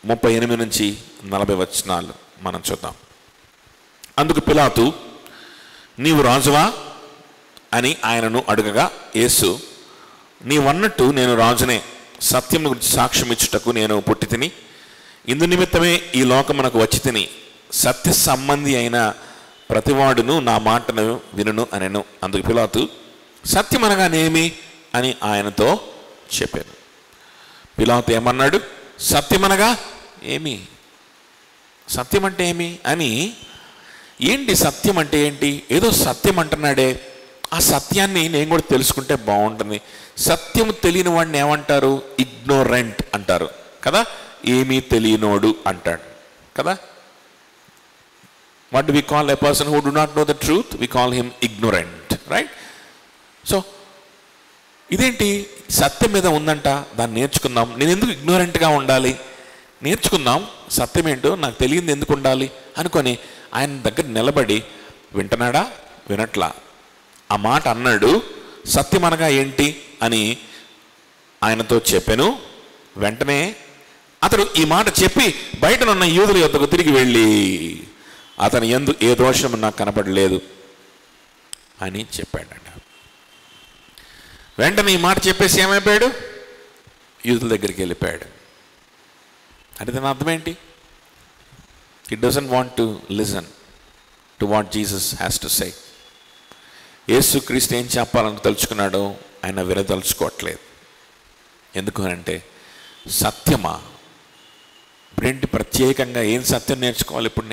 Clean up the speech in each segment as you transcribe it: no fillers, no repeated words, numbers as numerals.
38 నుంచి 40 వచనాలు మనం చూద్దాం. అందుకు పిలాతు, నీవు రాజువా అని ఆయనను అడగగా, యేసు, నీవన్నట్టు నేను రాజునే. సత్యం గురించి సాక్ష్యం ఇచ్చుటకు నేను పుట్టి తిని, ఇందు నిమిత్తమే ఈ లోకమునకు వచ్చి తిని, సత్య సంబంధి అయిన ప్రతివాడును నా మాటను వినును అనెను. అందుకు పిలాతు, సత్యం అనగానేమి అని ఆయనతో చెప్పాను. పిలాతు ఏమన్నాడు? సత్యమనగా ఏమి? సత్యం అంటే ఏమి అని. ఏంటి సత్యం అంటే ఏంటి? ఏదో సత్యం అంటున్నాడే, ఆ సత్యాన్ని నేను కూడా తెలుసుకుంటే బాగుంటుంది. సత్యం తెలియని వాడిని ఏమంటారు? ఇగ్నోరెంట్ అంటారు కదా. ఏమీ తెలియనోడు అంటాడు కదా. What do we call a person who do not know the truth? We call him ignorant, right? So ఇదేంటి? సత్యం మీద ఉందంట, దాన్ని నేర్చుకుందాం. నేను ఎందుకు ఇగ్నోరెంట్గా ఉండాలి? నేర్చుకుందాం, సత్యం ఏంటో నాకు తెలియంది ఎందుకు ఉండాలి అనుకొని ఆయన దగ్గర నిలబడి వింటున్నాడా? వినట్లా. ఆ మాట అన్నాడు. సత్యం అనగా ఏంటి అని ఆయనతో చెప్పాను. వెంటనే అతడు ఈ మాట చెప్పి బయటనున్న యూదుల యొద్దకు తిరిగి వెళ్ళి, అతని యందు ఏ దోషం నాకు కనపడలేదు అని చెప్పాడంట. వెంటనే ఈ మాట చెప్పేసి ఏమైపోయాడు? యూదుల దగ్గరికి వెళ్ళిపోయాడు. అంటే దాని అర్థం ఏంటి? He doesn't want to listen to what Jesus has to say. యేసుక్రీస్తు ఏం చెప్పాలని తలుచుకున్నాడో ఆయన వినదలుచుకోవట్లేదు. ఎందుకు అంటే సత్యమా? ఇప్పుడేంటి ప్రత్యేకంగా ఏం సత్యం నేర్చుకోవాలి ఇప్పుడు?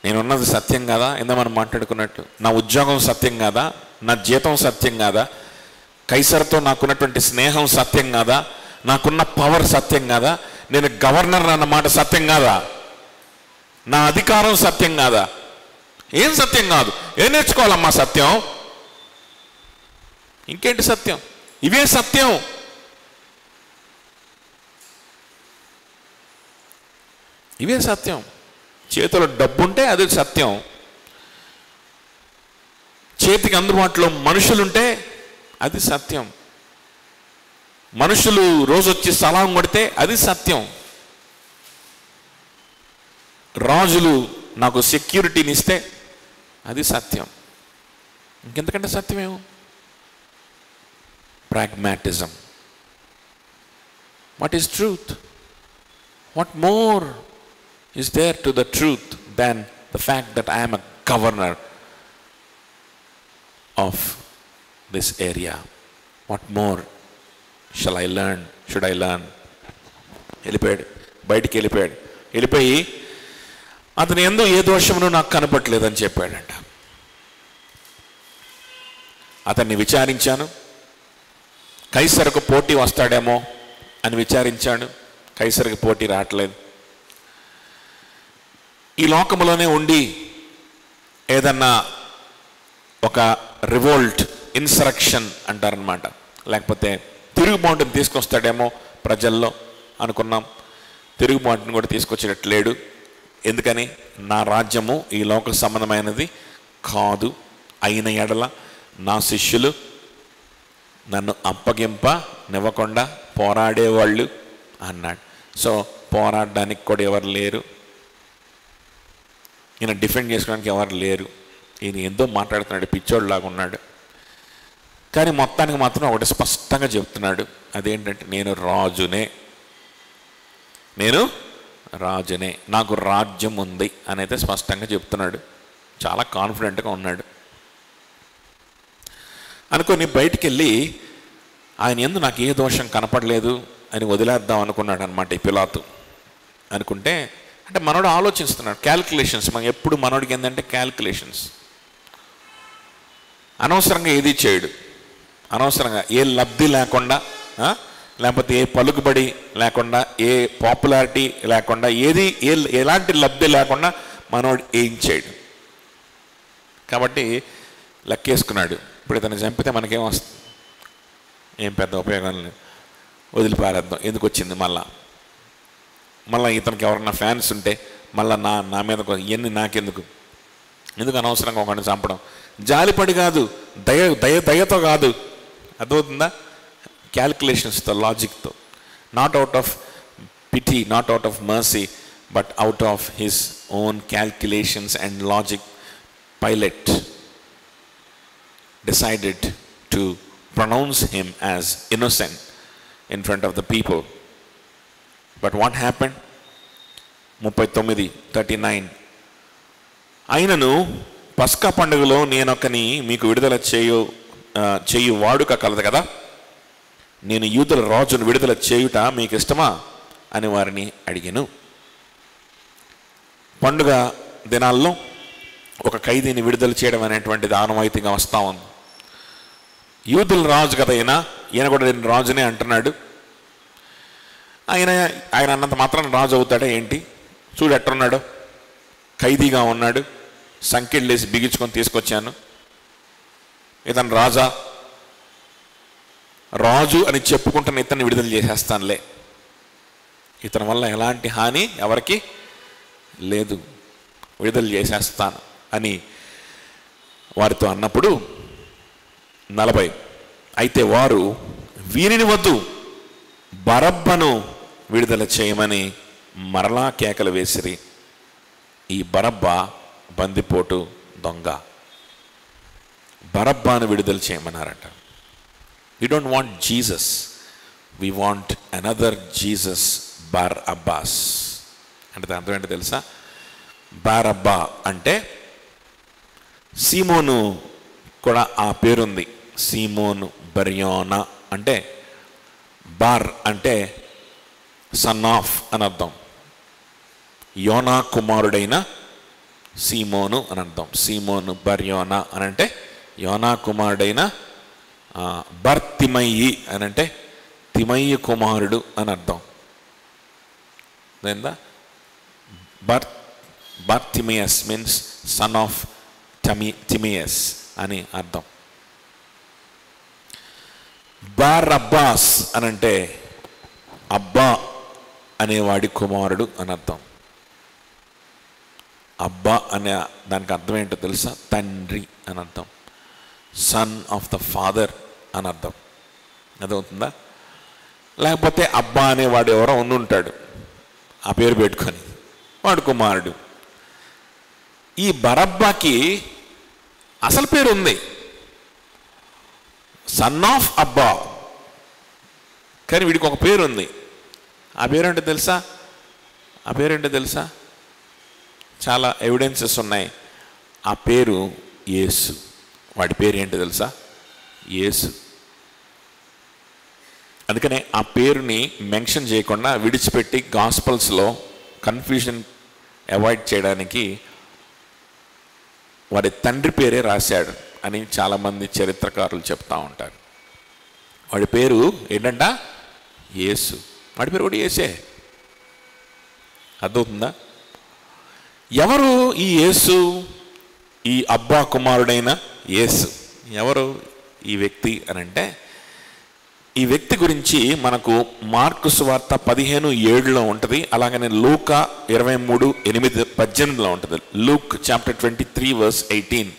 నేనున్నది సత్యం కాదా? ఇందా మనం మాట్లాడుకున్నట్టు నా ఉద్యోగం సత్యం కాదా? నా జీతం సత్యం కాదా? కైసర్తో నాకున్నటువంటి స్నేహం సత్యం కాదా? నాకున్న పవర్ సత్యం కాదా? నేను గవర్నర్ అన్నమాట సత్యం కాదా? నా అధికారం సత్యం కాదా? ఏం సత్యం కాదు. ఏం నేర్చుకోవాలమ్మా సత్యం? ఇంకేంటి సత్యం? ఇవే సత్యం. ఇవే సత్యం. చేతిలో డబ్బుంటే అది సత్యం. చేతికి అందుబాటులో మనుషులుంటే అది సత్యం. మనుషులు రోజు వచ్చి సలాం కొడితే అది సత్యం. రాజులు నాకు సెక్యూరిటీని ఇస్తే అది సత్యం. ఇంకెంతకంటే సత్యమేమో. Pragmatism. What is truth? What more is there to the truth than the fact that I am a governor of this area? What more shall I learn? Should I learn? వెళ్ళిపోయాడు, బయటికి వెళ్ళిపోయాడు. వెళ్ళిపోయి అతను ఎందు ఏ దోషమును నాకు కనపట్లేదని చెప్పాడంట. అతన్ని విచారించాను, కైసరుకు పోటీ వస్తాడేమో అని విచారించాడు. కైసరుకు పోటీ రావట్లేదు. ఈ లోకంలోనే ఉండి ఏదన్నా ఒక రివోల్ట్, ఇన్సరక్షన్ అంటారనమాట, లేకపోతే తిరుగుబాటుని తీసుకొస్తాడేమో ప్రజల్లో అనుకున్నాం. తిరుగుబాటుని కూడా తీసుకొచ్చేటట్లేడు. ఎందుకని? నా రాజ్యము ఈ లోక సంబంధమైనది కాదు అయిన ఎడల నా శిష్యులు నన్ను అప్పగింపనివ్వకుండా పోరాడేవాళ్ళు అన్నాడు. సో పోరాడడానికి కూడా ఎవరు లేరు, ఈయన డిఫెండ్ చేసుకోవడానికి ఎవరు లేరు. ఈయన ఎంతో మాట్లాడుతున్నాడు, పిచ్చోళ్ళలాగా ఉన్నాడు. కానీ మొత్తానికి మాత్రం ఒకటి స్పష్టంగా చెప్తున్నాడు. అదేంటంటే నేను రాజునే, నేను రాజునే, నాకు రాజ్యం ఉంది అని అయితే స్పష్టంగా చెప్తున్నాడు. చాలా కాన్ఫిడెంట్గా ఉన్నాడు. అనుకొని బయటికి వెళ్ళి ఆయన యందు నాకు ఏ దోషం కనపడలేదు అని వదిలేద్దాం అనుకున్నాడు అనమాట ఈ పిలాతు. అనుకుంటే అంటే మనోడు ఆలోచిస్తున్నాడు, క్యాల్కులేషన్స్. మనం ఎప్పుడు మనోడికి ఏంటంటే క్యాల్కులేషన్స్. అనవసరంగా ఏది చేయడు, అనవసరంగా ఏ లబ్ధి లేకుండా, లేకపోతే ఏ పలుకుబడి లేకుండా, ఏ పాపులారిటీ లేకుండా, ఎలాంటి లబ్ధి లేకుండా మనోడు ఏం చేయడు. కాబట్టి లెక్కేసుకున్నాడు, ఇప్పుడు ఇతను చంపితే మనకేం వస్తుంది? ఏం పెద్ద ఉపయోగం లేదు, వదిలిపారేద్దాం. ఎందుకు వచ్చింది మళ్ళీ ఇతనికి ఎవరన్నా ఫ్యాన్స్ ఉంటే మళ్ళీ నా మీద ఇవన్నీ నాకెందుకు? ఎందుకు అనవసరంగా ఒకరిని చంపడం? జాలిపడి కాదు, దయతో కాదు. అర్థమవుతుందా? క్యాల్కులేషన్స్తో, లాజిక్తో. Not out of pity, not out of mercy, but out of his own calculations and logic, Pilate decided to pronounce him as innocent in front of the people. But what happened? 39 అయినను పస్కా పండుగలో నేనొకని మీకు విడుదల చేయు వాడుక కలదు కదా, నేను యూదుల రాజును విడుదల చేయుట మీకు ఇష్టమా అని వారిని అడిగాను. పండుగ దినాల్లో ఒక ఖైదీని విడుదల చేయడం అనేటువంటిది ఆనవాయితీగా వస్తూ ఉంది. యూదుల రాజు కదా ఈయన కూడా నేను రాజునే అంటున్నాడు. ఆయన అన్నంత మాత్రం రాజు అవుతాడా ఏంటి? చూడు ఎట్టున్నాడు, ఖైదీగా ఉన్నాడు, సంకెళ్ళేసి బిగించుకొని తీసుకొచ్చాను, ఇతను రాజు అని చెప్పుకుంటున్న ఇతన్ని విడుదల చేసేస్తానులే, ఇతని వల్ల ఎలాంటి హాని ఎవరికి లేదు, విడుదల చేసేస్తాను అని వారితో అన్నప్పుడు 40 అయితే వారు వీరిని వద్దు, బరబ్బను విడుదల చేయమని మరలా కేకలు వేసిరి. ఈ బరబ్బా బందిపోటు దొంగ, బరబ్బాను విడుదల చేయమన్నారట. We don't want Jesus, we want another Jesus, Barabbas. అంటే దాని అర్థం ఏంటో తెలుసా? బారబ్బా అంటే సీమోను కూడా ఆ పేరుంది, సీమోను బర్యోనా అంటే బార్ అంటే సన్ ఆఫ్ అని అర్థం, యోనా కుమారుడైన సీమోను అని అర్థం. సీమోను బర్యోనా అని అంటే యోనా కుమారుడైన, బర్తిమయ్యి అని అంటే తిమయ్యి కుమారుడు అని అర్థం. బర్తిమయస్ మీన్స్ సన్ ఆఫ్ తిమియస్ అని అర్థం. బారబ్బాస్ అని అంటే అబ్బా అనేవాడి కుమారుడు అని అర్థం. అబ్బా అనే దానికి అర్థం ఏంటో తెలుసా? తండ్రి అని అర్థం, సన్ ఆఫ్ ద ఫాదర్ అని అర్థం. అర్థమవుతుందా? లేకపోతే అబ్బా అనేవాడు ఎవరో ఉండుంటాడు, ఆ పేరు పెట్టుకొని వాడు కుమారుడు. ఈ బరబ్బాకి అసలు పేరు ఉంది, సన్ ఆఫ్ అబ్బా, కానీ వీడికి ఒక పేరు ఉంది. ఆ పేరేంటో తెలుసా? ఆ పేరేంటో తెలుసా? చాలా ఎవిడెన్సెస్ ఉన్నాయి. ఆ పేరు యేసు. వాడి పేరు ఏంటో తెలుసా? యేసు. అందుకనే ఆ పేరుని మెన్షన్ చేయకుండా విడిచిపెట్టి గాస్పల్స్లో కన్ఫ్యూజన్ అవాయిడ్ చేయడానికి వాడి తండ్రి పేరే రాశాడు అని చాలామంది చరిత్రకారులు చెప్తూ ఉంటారు. వాడి పేరు ఏంటంట? యేసు. వాడి పేరు కూడా యేసే. అర్థమవుతుందా? ఎవరు ఈ యేసు? ఈ అబ్బా కుమారుడైన యేసు ఎవరు ఈ వ్యక్తి అని అంటే, ఈ వ్యక్తి గురించి మనకు మార్కు సువార్త 15:7 ఉంటుంది, అలాగనే లూకా 23:8-18 ఉంటుంది. లూక్ చాప్టర్ 23:18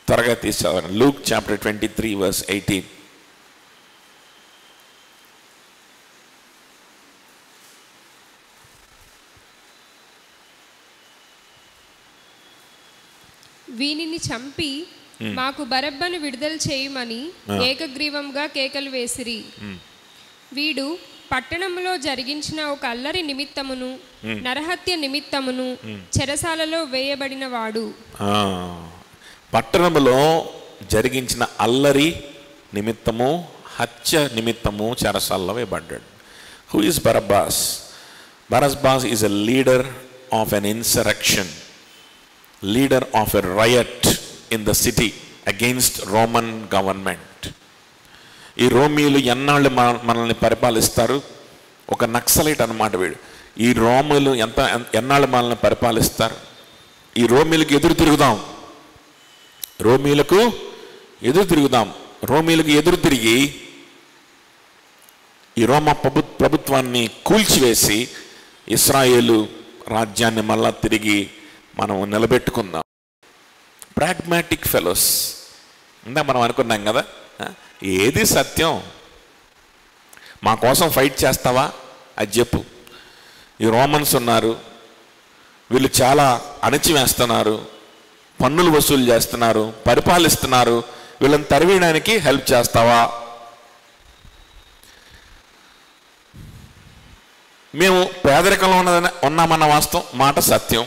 త్వరగా తీసుకోవాలి. Luke chapter 23:18. వీనిని చంపి మాకు బరబ్బను విడుదల చేయమని ఏకగ్రీవంగా కేకలు వేసిరి. వీడు పట్టణంలో జరిగించిన ఒక అల్లరి నిమిత్తమును నరహత్య నిమిత్తమును చెరసాలలో వేయబడిన వాడు. పట్టణంలో జరిగించిన అల్లరి నిమిత్తము, హత్య నిమిత్తము చెరసాలలో వేయబడ్డాడు. Who is Barabbas? Barabbas is a leader of an insurrection, leader of a riot in the city against Roman government. ఈ రోమీలు ఎన్నాళ్ళు మనల్ని పరిపాలిస్తారు? ఒక నక్సలైట్ అన్నమాట వీడు. ఈ రోమీలు ఎన్నాళ్ళు మనల్ని పరిపాలిస్తారు? ఈ రోమీలకు ఎదురు తిరుగుదాం, రోమీలకు ఎదురు తిరిగి ఈ రోమా ప్రభుత్వాన్ని కూల్చివేసి ఇశ్రాయేలు రాజ్యాన్ని మళ్ళా తిరిగి మనం నిలబెట్టుకుందాం. Pragmatic fellows. ఇందా మనం అనుకున్నాం కదా, ఏది సత్యం? మా కోసం ఫైట్ చేస్తావా అది చెప్పు. ఈ రోమన్స్ ఉన్నారు, వీళ్ళు చాలా అణచివేస్తున్నారు, పన్నులు వసూలు చేస్తున్నారు, పరిపాలిస్తున్నారు, వీళ్ళని తరివేయడానికి హెల్ప్ చేస్తావా? మేము పేదరికంలో ఉన్నామన్న వాస్తవం మాట సత్యం,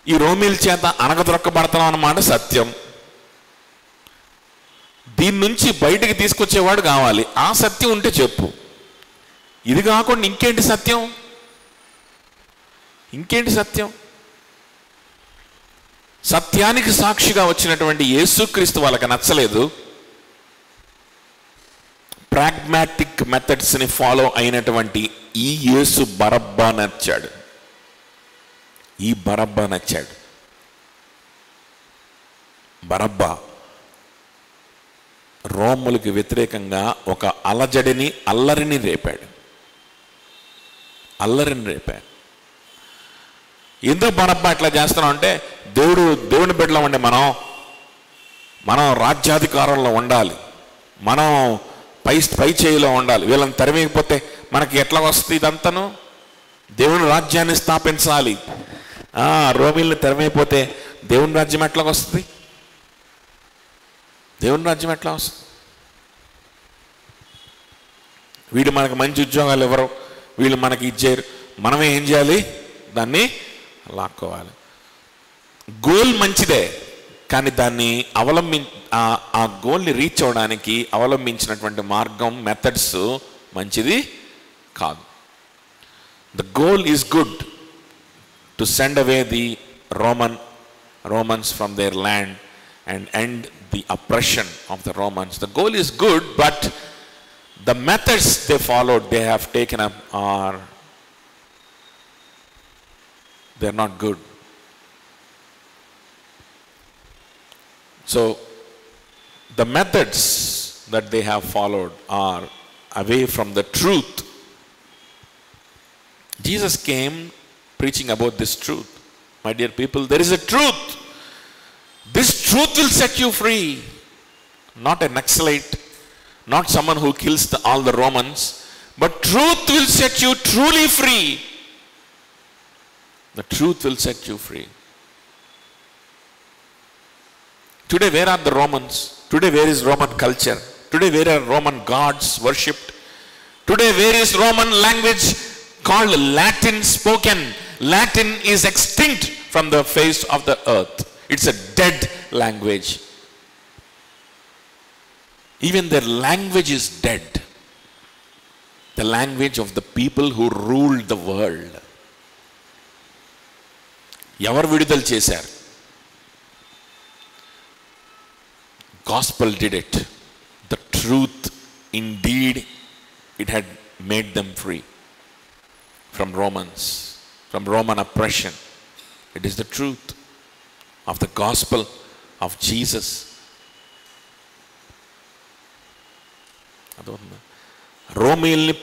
ఈ రోమీల చేత అణగదొరక్కబడతాం అన్నమాట సత్యం. దీని నుంచి బయటికి తీసుకొచ్చేవాడు కావాలి. ఆ సత్యం ఉంటే చెప్పు. ఇది కాకుండా ఇంకేంటి సత్యం? ఇంకేంటి సత్యం? సత్యానికి సాక్షిగా వచ్చినటువంటి యేసుక్రీస్తు వాళ్ళకి నచ్చలేదు. ప్రాగ్మాటిక్ మెథడ్స్ని ఫాలో అయినటువంటి ఈ యేసు బరబ్బా నచ్చాడు. ఈ బరబ్బా నచ్చాడు. బరబ్బా రోములకు వ్యతిరేకంగా ఒక అల్లరిని రేపాడు. ఎందుకు బరబ్బా ఇట్లా చేస్తున్నాం అంటే, దేవుని బిడ్డలో ఉండే మనం రాజ్యాధికారంలో ఉండాలి, మనం పై చేయిలో ఉండాలి. వీళ్ళని తరిమేయకపోతే మనకి ఎట్లా వస్తుంది? ఇదంతను దేవుని రాజ్యాన్ని స్థాపించాలి. రోమిల్ని తరిమైపోతే దేవుని రాజ్యం ఎట్లా వస్తుంది? దేవుని రాజ్యం ఎట్లా వస్తుంది? వీళ్ళు మనకు మంచి ఉద్యోగాలు ఎవరు, వీళ్ళు మనకి ఇచ్చారు, మనమే ఏం చేయాలి? దాన్ని లాక్కోవాలి. గోల్ మంచిదే, కానీ దాన్ని ఆ గోల్ని రీచ్ అవ్వడానికి అవలంబించినటువంటి మార్గం, మెథడ్స్ మంచిది కాదు. The goal is good, to send away the Romans from their land and end the oppression of the Romans. The goal is good, but the methods they followed, they have taken up, they're not good. So the methods that they have followed are away from the truth. Jesus came preaching about this truth. My dear people, there is a truth. This truth will set you free. Not a Naxalite, not someone who kills all the Romans, but truth will set you truly free. The truth will set you free. Today, where are the Romans? Today, where is Roman culture? Today, where are Roman gods worshipped? Today, where is Roman language called Latin spoken? Latin is extinct from the face of the earth. It's a dead language. Even their language is dead. The language of the people who ruled the world. ఎవరు విడుదల చేశారు? Gospel did it. The truth, indeed, it had made them free from Romans, from Roman oppression. It is the truth of the gospel of Jesus. రోమీల్ని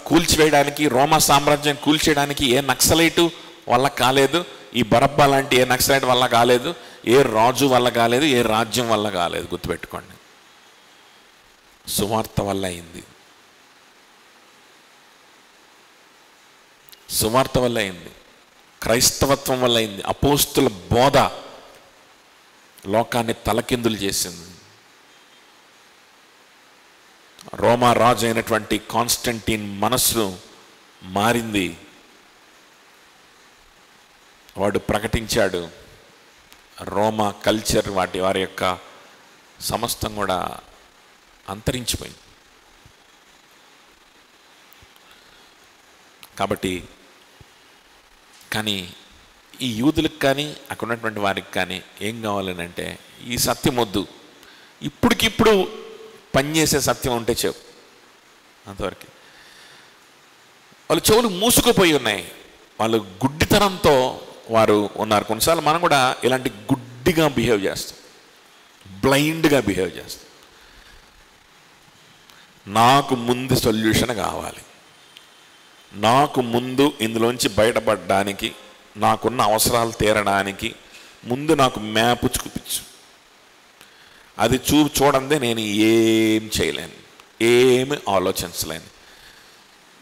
కూల్చివేయడానికి, రోమా సామ్రాజ్యాన్ని కూల్చేయడానికి ఏ నక్సలైటు వల్ల కాలేదు, ఈ బరబ్బా లాంటి ఏ నక్సలైట్ వల్ల కాలేదు, ఏ రాజు వల్ల కాలేదు, ఏ రాజ్యం వల్ల కాలేదు. గుర్తుపెట్టుకోండి, సువార్త వల్ల అయింది. సువార్త వల్ల అయింది, క్రైస్తవత్వం వల్ల అయింది. అపోస్తుల బోధ లోకాన్ని తలకిందులు చేసింది. రోమా రాజు అయినటువంటి కాన్స్టంటీన్ మనస్సు మారింది. వాడు ప్రకటించాడు. రోమా కల్చర్, వారి యొక్క సమస్తం కూడా అంతరించిపోయింది. కాబట్టి కానీ ఈ యూదులకు కానీ అక్కడ ఉన్నటువంటి వారికి కానీ ఏం కావాలని అంటే, ఈ సత్యం వద్దు, ఇప్పటికిప్పుడు పనిచేసే సత్యం ఉంటే చెప్పు. అంతవరకు వాళ్ళు చెవులు మూసుకుపోయి ఉన్నాయి. వాళ్ళు గుడ్డితనంతో వారు ఉన్నారు. కొన్నిసార్లు మనం కూడా ఇలాంటి గుడ్డిగా బిహేవ్ చేస్తాం, బ్లైండ్గా బిహేవ్ చేస్తాం. నాకు ముందు సొల్యూషన్ కావాలి, నాకు ముందు ఇందులోంచి బయటపడడానికి, నాకున్న అవసరాలు తీరడానికి ముందు నాకు మ్యాప్ చూపించు. అది చూడందే నేను ఏం చేయలేను, ఏమి ఆలోచించలేను.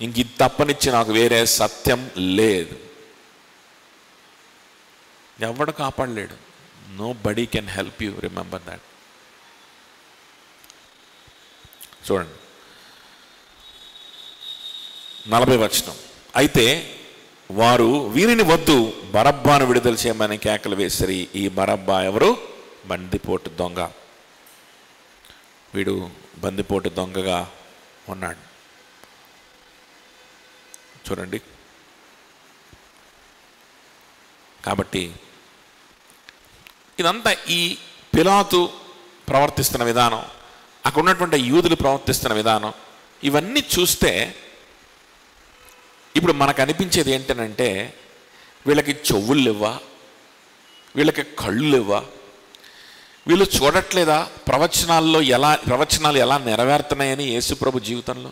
ఇంక ఇది తప్పనిచ్చి నాకు వేరే సత్యం లేదు. ఎవడు కాపాడలేడు. Nobody can help you, remember that. చూడండి 40వ వచనం. అయితే వారు వీరిని వద్దు, బరబ్బాను విడుదల చేయమని కేకలు వేసిరి. ఈ బరబ్బా ఎవరు? బందిపోటు దొంగ. వీడు బందిపోటు దొంగగా ఉన్నాడు. చూడండి. కాబట్టి ఇదంతా ఈ పిలాతు ప్రవర్తిస్తున్న విధానం, అక్కడ ఉన్నటువంటి యూదులు ప్రవర్తిస్తున్న విధానం, ఇవన్నీ చూస్తే ఇప్పుడు మనకు అనిపించేది ఏంటనంటే, వీళ్ళకి చెవులు లేవా, వీళ్ళకి కళ్ళు లేవా, వీళ్ళు చూడట్లేదా ప్రవచనాలు ఎలా నెరవేరుతున్నాయని యేసుప్రభు జీవితంలో?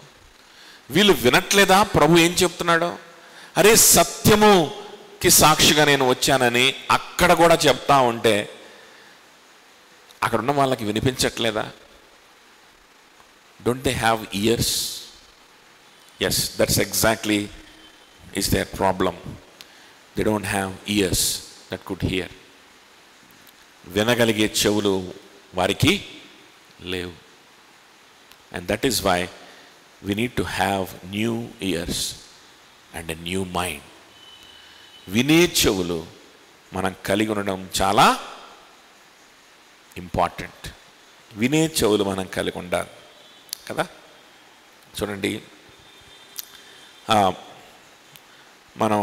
వీళ్ళు వినట్లేదా ప్రభు ఏం చెప్తున్నాడో? అరే సత్యముకి సాక్షిగా నేను వచ్చానని అక్కడ కూడా చెప్తా ఉంటే అక్కడ ఉన్న వాళ్ళకి వినిపించట్లేదా? Don't they have ears? Yes, that's exactly is their problem. They don't have ears that could hear. వినగలిగే చెవులు వారికి లేవు. And that is why we need to have new ears and a new mind. వినే చెవులు మనం కలిగి ఉండడం చాలా important. వినే చెవులు మనం కలిగి ఉండాలి కదా. చూడండి, మనం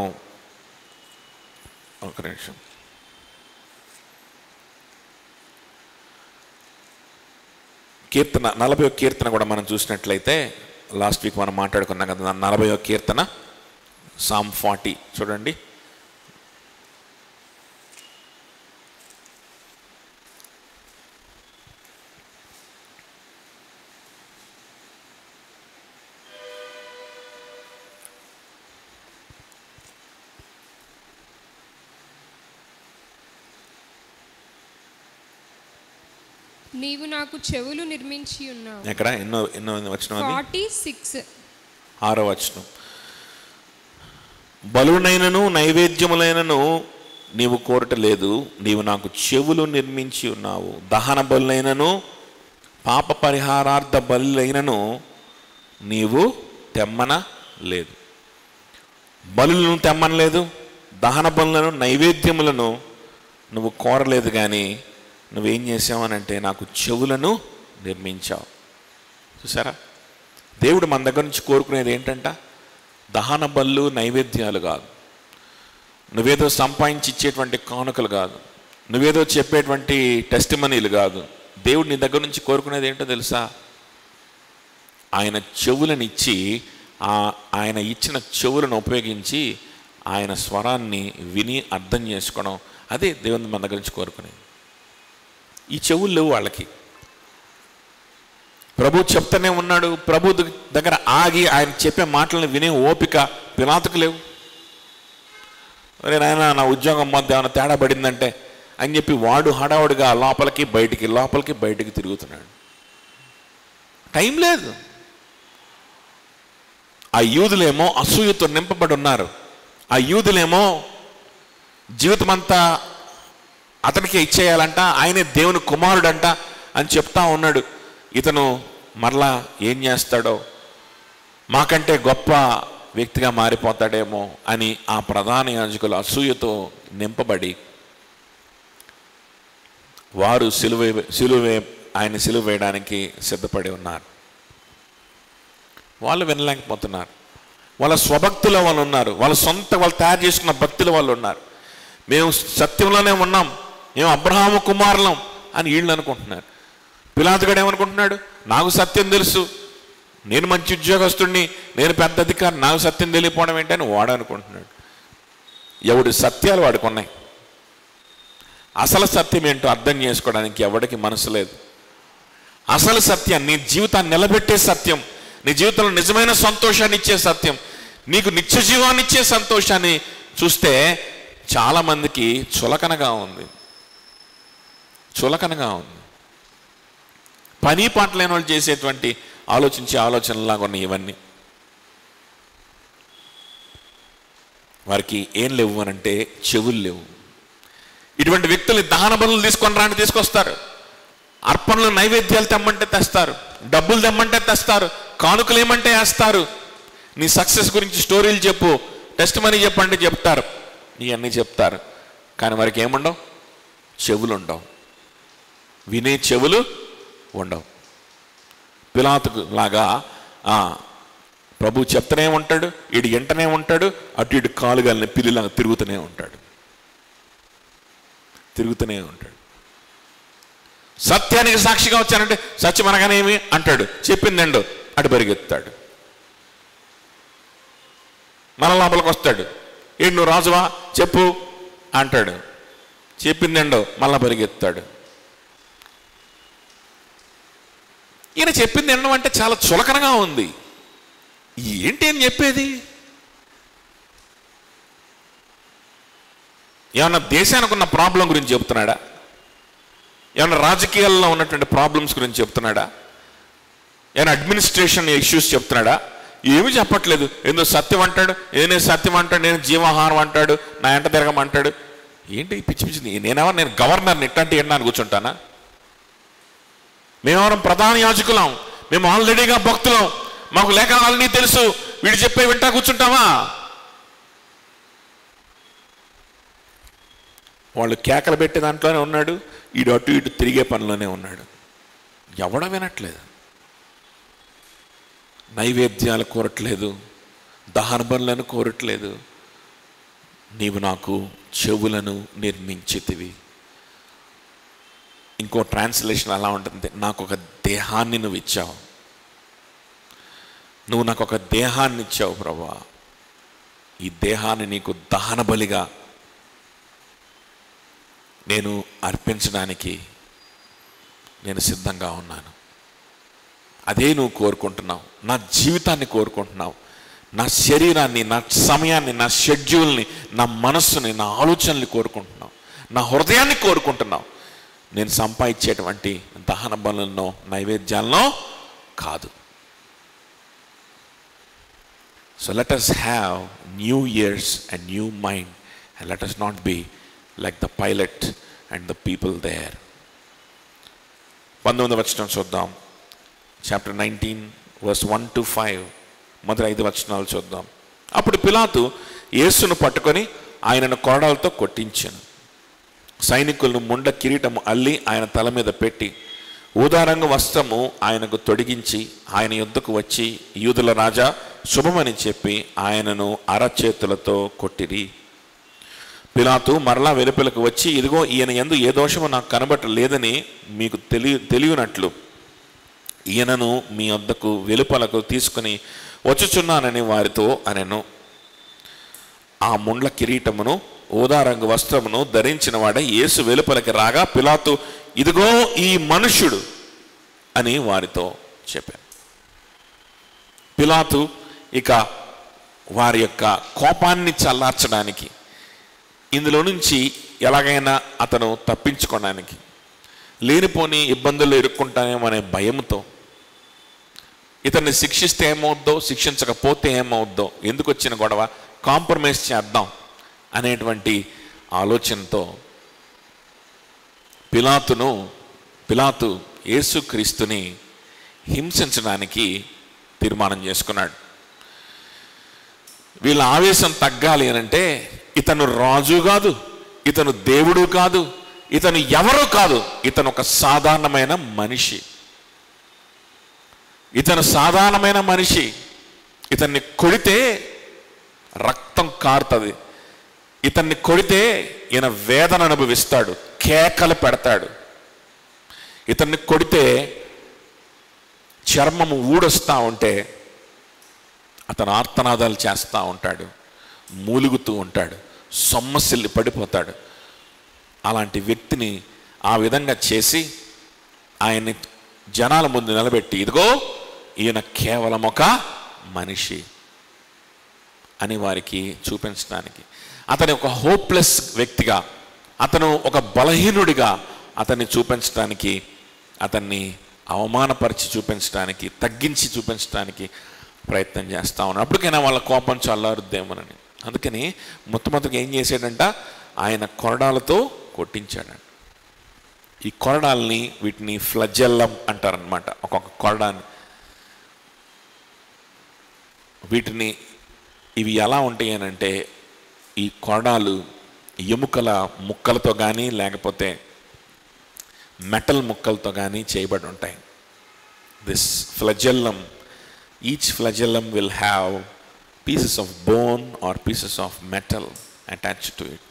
ఒక నిమిషం కీర్తన 40వ కీర్తన కూడా మనం చూసినట్లయితే, లాస్ట్ వీక్ మనం మాట్లాడుకున్నాం కదా 40వ కీర్తన, Psalm 40 చూడండి. నీవు నాకు చెవులు నిర్మించి ఉన్నావు. ఎక్కడ ఎన్నో వచనం? 46 6వ వచనం. బలునైనను నైవేద్యములైనను నీవు కోరట లేదు, నీవు నాకు చెవులు నిర్మించి ఉన్నావు. దహన బలులైనను పాప పరిహారార్థ బలులైనను నీవు తెమ్మన లేదు. బలులను తెమ్మనలేదు, దహన బలులను నైవేద్యములను నువ్వు కోరలేదు, కానీ నువ్వేం చేసావనంటే నాకు చెవులను నిర్మించావు. చూసారా, దేవుడు మన దగ్గర నుంచి కోరుకునేది ఏంటంట? దహన బళ్ళు నైవేద్యాలు కాదు, నువ్వేదో సంపాదించి ఇచ్చేటువంటి కానుకలు కాదు, నువ్వేదో చెప్పేటువంటి టెస్టిమనీలు కాదు. దేవుడు నీ దగ్గర నుంచి కోరుకునేది ఏంటో తెలుసా? ఆయన చెవులనిచ్చి, ఆయన ఇచ్చిన చెవులను ఉపయోగించి ఆయన స్వరాన్ని విని అర్థం చేసుకోవడం. అదే దేవుని మన దగ్గర నుంచి కోరుకునేది. ఈ చెవులు లేవు వాళ్ళకి. ప్రభు చెప్తానే ఉన్నాడు, ప్రభు దగ్గర ఆగి ఆయన చెప్పే మాటలను వినే ఓపిక పిలాతుకు లేవు. అరే నాయన, నా ఉద్యోగం మధ్య ఏమైనా తేడా పడిందంటే అని చెప్పి వాడు హడావుడిగా లోపలికి బయటికి తిరుగుతున్నాడు. టైం లేదు. ఆ యూదులేమో అసూయతో నింపబడి ఉన్నారు. ఆ యూదులేమో జీవితమంతా అతనికే ఇచ్చేయాలంట, ఆయనే దేవుని కుమారుడంట అని చెప్తా ఉన్నాడు. ఇతను మరలా ఏం చేస్తాడో, మాకంటే గొప్ప వ్యక్తిగా మారిపోతాడేమో అని ఆ ప్రధాన యాజకులు అసూయతో నింపబడి వారు ఆయన సిలువ వేయడానికి సిద్ధపడి ఉన్నారు. వాళ్ళు వినలేకపోతున్నారు. వాళ్ళ స్వభక్తుల వాళ్ళు ఉన్నారు, వాళ్ళు తయారు చేసుకున్న భక్తుల వాళ్ళు ఉన్నారు. మేము సత్యంలోనే ఉన్నాం, మేము అబ్రహాము కుమారులం అని వీళ్ళు అనుకుంటున్నారు. పిలాతుగాడు ఏమనుకుంటున్నాడు? నాకు సత్యం తెలుసు, నేను మంచి ఉద్యోగస్తుడిని, నేను పెద్ద అధికారి, నాకు సత్యం తెలియపోవడం ఏంటని వాడు అనుకుంటున్నాడు. ఎవడి సత్యాలు వాడికి ఉన్నాయి. అసలు సత్యం ఏంటో అర్థం చేసుకోవడానికి ఎవడికి మనసు లేదు. అసలు సత్యం, నీ జీవితాన్ని నిలబెట్టే సత్యం, నీ జీవితంలో నిజమైన సంతోషాన్ని ఇచ్చే సత్యం, నీకు నిత్య జీవాన్ని ఇచ్చే సంతోషాన్ని చూస్తే చాలామందికి చులకనగా ఉంది. పని పాట లేని వాళ్ళు చేసేటువంటి ఆలోచనలాగా ఉన్నాయి ఇవన్నీ. వారికి ఏం లేవు అని అంటే చెవులు లేవు. ఇటువంటి వ్యక్తుల్ని దహన బలులు తీసుకొని రాని తీసుకొస్తారు, అర్పణలు నైవేద్యాలు తెమ్మంటే తెస్తారు, డబ్బులు తెమ్మంటే తెస్తారు, కానుకలు ఏమంటే వేస్తారు. నీ సక్సెస్ గురించి స్టోరీలు చెప్పు, టెస్ట్ మనీ చెప్పంటే చెప్తారు, ఇవన్నీ చెప్తారు. కానీ వారికి ఏముండవు? చెవులు ఉండవు, వినే చెవులు ఉండవు. పిలాతుకు లాగా ప్రభు చెప్తూనే ఉంటాడు, ఇటు ఎంటనే ఉంటాడు, అటు ఇటు కాలుగాలని పిల్లిలాగా తిరుగుతూనే ఉంటాడు. సత్యానికి సాక్షిగా వచ్చానంటే సత్యం అనగానేమి అంటాడు, చెప్పిందండు అటు పరిగెత్తాడు. మన లోపలికి వస్తాడు, ఏంటి నువ్వు రాజువా చెప్పు అంటాడు, చెప్పిందండో మళ్ళా పరిగెత్తాడు. ఈయన చెప్పింది ఎండం అంటే చాలా చులకనగా ఉంది. ఏంటి అని చెప్పేది? ఏమన్నా దేశానికి ఉన్న ప్రాబ్లం గురించి చెప్తున్నాడా? ఏమన్నా రాజకీయాల్లో ఉన్నటువంటి ప్రాబ్లమ్స్ గురించి చెప్తున్నాడా? ఏమైనా అడ్మినిస్ట్రేషన్ ఇష్యూస్ చెప్తున్నాడా? ఏమి చెప్పట్లేదు. ఎందుకు సత్యం అంటాడు, ఏనే సత్యం అంటాడు, నేను జీవాహారం అంటాడు, నా ఎంట తిరగమంటాడు. ఏంటి పిచ్చి పిచ్చింది? నేను గవర్నర్ని ఇట్లాంటి ఎండాన్ని కూర్చుంటానా? మేమెవరం ప్రధాన యాజకులం, మేము ఆల్రెడీగా భక్తులం, మాకు లేఖనాలన్నీ తెలుసు, వీడు చెప్పే వింటా కూర్చుంటావా? వాళ్ళు కేకలు పెట్టే దాంట్లోనే ఉన్నాడు, ఈడు అటు ఇటు తిరిగే పనిలోనే ఉన్నాడు. ఎవడ వినట్లేదు, నైవేద్యాలు కోరట్లేదు, దహన బలులను కోరట్లేదు. నీవు నాకు చెవులను నిర్మించితివి. ఇంకో ట్రాన్స్లేషన్ అలా ఉంటుంది, నాకు ఒక దేహాన్ని నువ్వు ఇచ్చావు, నువ్వు నాకు ఒక దేహాన్ని ఇచ్చావు ప్రభువా. ఈ దేహాన్ని నీకు దహన బలిగా నేను అర్పించడానికి నేను సిద్ధంగా ఉన్నాను. అదే నువ్వు కోరుకుంటున్నావు, నా జీవితాన్ని కోరుకుంటున్నావు, నా శరీరాన్ని, నా సమయాన్ని, నా షెడ్యూల్ని, నా మనస్సుని, నా ఆలోచనల్ని కోరుకుంటున్నావు, నా హృదయాన్ని కోరుకుంటున్నావు. నేను సంపాదించేటువంటి దహన బలులను నైవేద్యాలను కాదు. So let us have new ears and new mind, and let us not be like the Pilate and the people there. 19వ వచనం చూద్దాం, చాప్టర్ 19 verse 1 to 5, మొదటి 5 వచనాలు చూద్దాం. అప్పుడు పిలాతు యేసును పట్టుకొని ఆయనను కొరడాలతో కొట్టించాను. సైనికులను ముండ కిరీటము అల్లి ఆయన తల మీద పెట్టి ఊదారంగు వస్త్రము ఆయనకు తొడిగించి ఆయన యుద్ధకు వచ్చి, యూదుల రాజా శుభమని చెప్పి ఆయనను అరచేతులతో కొట్టిరి. పిలాతు మరలా వెలుపలకు వచ్చి, ఇదిగో ఈయన యందు ఏ దోషము నాకు కనబట్టలేదని మీకు తెలియనట్లు ఈయనను మీ వద్దకు వెలుపలకు తీసుకుని వచ్చుచున్నానని వారితో అనెను. ఆ ముండ్ల కిరీటమును ఊదారంగు వస్త్రమును ధరించిన వాడే యేసు వెలుపలకి రాగా పిలాతు, ఇదిగో ఈ మనుష్యుడు అని వారితో చెప్పాను. పిలాతు ఇక వారి యొక్క కోపాన్ని చల్లార్చడానికి, ఇందులో నుంచి ఎలాగైనా అతను తప్పించుకోవడానికి, లేనిపోని ఇబ్బందుల్లో ఇరుక్కుంటానేమో అనే భయంతో, ఇతన్ని శిక్షిస్తే ఏమవుద్దో, శిక్షించకపోతే ఏమవుద్దో, ఎందుకు వచ్చిన గొడవ, కాంప్రమైజ్ చేద్దాం అనేటువంటి ఆలోచనతో పిలాతు యేసుక్రీస్తుని హింసించడానికి తీర్మానం చేసుకున్నాడు. వీళ్ళ ఆవేశం తగ్గాలి అనంటే, ఇతను రాజు కాదు, ఇతను దేవుడు కాదు, ఇతను ఎవరూ కాదు, ఇతను ఒక సాధారణమైన మనిషి. ఇతను సాధారణమైన మనిషి. ఇతన్ని కొడితే రక్తం కారుతుంది, ఇతన్ని కొడితే ఈయన వేదన అనుభవిస్తాడు, కేకలు పెడతాడు, ఇతన్ని కొడితే చర్మము ఊడొస్తూ ఉంటే అతను ఆర్తనాదాలు చేస్తూ ఉంటాడు, మూలుగుతూ ఉంటాడు, సొమ్మసిల్లి పడిపోతాడు. అలాంటి వ్యక్తిని ఆ విధంగా చేసి ఆయన్ని జనాల ముందు నిలబెట్టి, ఇదిగో ఈయన కేవలం ఒక మనిషి అని వారికి చూపించడానికి, అతని ఒక హోప్లెస్ వ్యక్తిగా, అతను ఒక బలహీనుడిగా అతన్ని చూపించడానికి, అతన్ని అవమానపరిచి చూపించడానికి, తగ్గించి చూపించడానికి ప్రయత్నం చేస్తూ ఉన్నాడు. అప్పటికైనా వాళ్ళ కోపం చల్లారుద్దేమోనని. అందుకని మొట్టమొదటిగా ఏం చేశాడంట, ఆయన కొరడాలతో కొట్టించాడంట. ఈ కొరడాల్ని వీటిని ఫ్లజెల్లం అంటారనమాట. ఒక్కొక్క కొరడాన్ని వీటిని ఇవి ఎలా ఉంటాయి అని అంటే, ఈ కొరడాలు ఎముకల ముక్కలతో కానీ లేకపోతే మెటల్ ముక్కలతో కానీ చేయబడి ఉంటాయి. This flagellum, each flagellum will have pieces of bone or pieces of metal attached to it,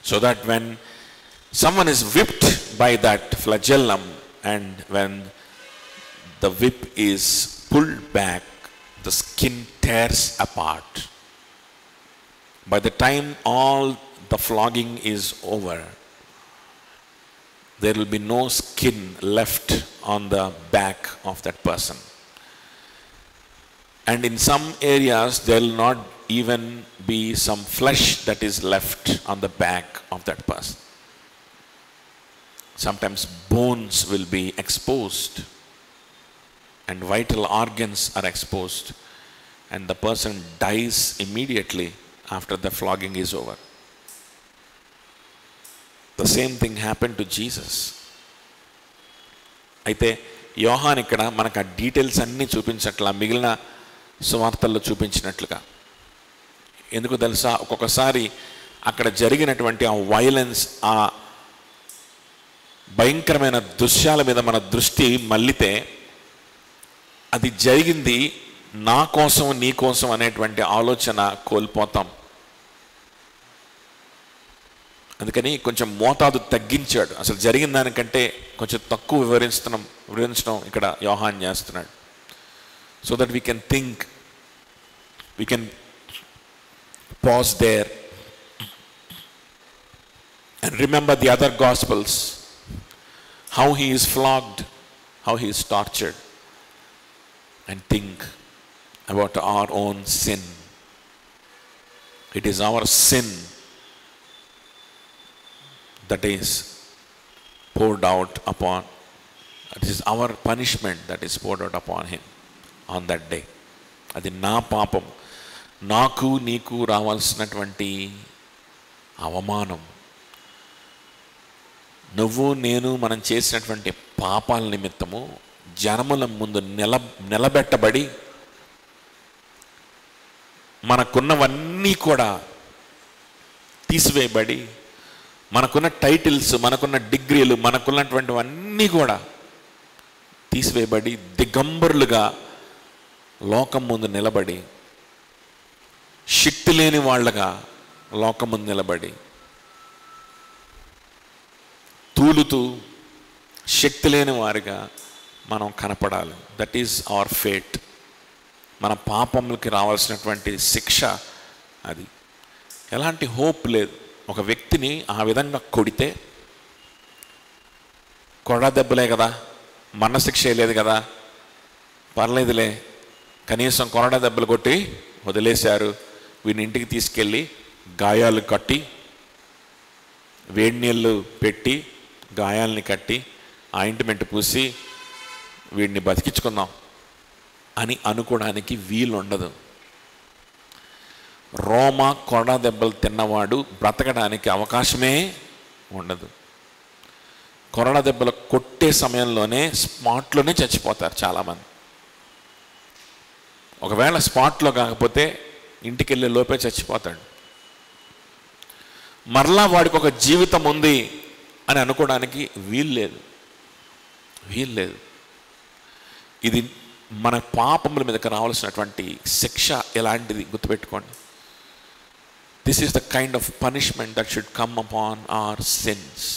so that when someone is whipped by that flagellum and when the whip is pulled back, the skin tears apart. By the time all the flogging is over, there will be no skin left on the back of that person. And in some areas there will not even be some flesh that is left on the back of that person. Sometimes bones will be exposed and vital organs are exposed, and the person dies immediately after the flogging is over. The same thing happened to Jesus. అయితే యోహాన్ ఇక్కడ మనకు ఆ details అన్నీ చూపించట్లా, మిగిలిన సువార్తల్లో చూపించినట్లుగా. ఎందుకు తెలుసా, ఒక్కొక్కసారి అక్కడ జరిగినటువంటి ఆ వైలెన్స్, ఆ భయంకరమైన దృశ్యాల మీద మన దృష్టి మళ్ళితే అది జరిగింది నా కోసం నీ కోసం అనేటువంటి ఆలోచన కోల్పోతాం. అందుకని కొంచెం మోతాదు తగ్గించాడు. అసలు జరిగిన దానికంటే కొంచెం తక్కువ వివరించడం ఇక్కడ యోహాన్ చేస్తున్నాడు. So that we can think, we can pause there and remember the other gospels, how he is flogged, how he is tortured, and think about our own sin. It is our sin that is poured out upon, it is our punishment that is poured out upon him on that day. అది నా పాపం, నాకు నీకు రావాల్సినటువంటి అవమానం, నువ్వు నేను మనం చేసినటువంటి పాపాల నిమిత్తము జనముల ముందు నిలబెట్టబడి మనకున్నవన్నీ కూడా తీసివేయబడి, మనకున్న టైటిల్స్, మనకున్న డిగ్రీలు, మనకున్నటువంటివన్నీ కూడా తీసివేయబడి దిగంబరులుగా లోకం ముందు నిలబడి, శక్తి లేని వాళ్ళగా లోకం ముందు నిలబడి తూలుతూ శక్తి లేని వారిగా మనం కనపడాలి. That is our fate. మన పాపములకి రావాల్సినటువంటి శిక్ష అది. ఎలాంటి హోప్ లేదు. ఒక వ్యక్తిని ఆ విధంగా కొడితే, కొడ దెబ్బలే కదా, మరణశిక్ష లేదు కదా, పర్లేదులే, కనీసం కొరడా దెబ్బలు కొట్టి వదిలేశారు, వీడిని ఇంటికి తీసుకెళ్ళి గాయాలు కట్టి, వేడి నీళ్ళు పెట్టి గాయాలని కట్టి ఆయింట్మెంట్ పూసి వీడిని బతికించుకుందాం అని అనుకోవడానికి వీలు ఉండదు. రోమా కొరడా దెబ్బలు తిన్నవాడు బ్రతకడానికి అవకాశమే ఉండదు. కొరడా దెబ్బలు కొట్టే సమయంలోనే స్పాట్లోనే చచ్చిపోతారు చాలామంది. ఒకవేళ స్పాట్లో కాకపోతే ఇంటికి వెళ్ళే లోపే చచ్చిపోతాడు. మరలా వాడికి ఒక జీవితం ఉంది అని అనుకోవడానికి వీల్లేదు. ఇది మన పాపముల మీదకి రావాల్సినటువంటి శిక్ష ఎలాంటిది గుర్తుపెట్టుకోండి. This is the kind of punishment that should come upon our sins.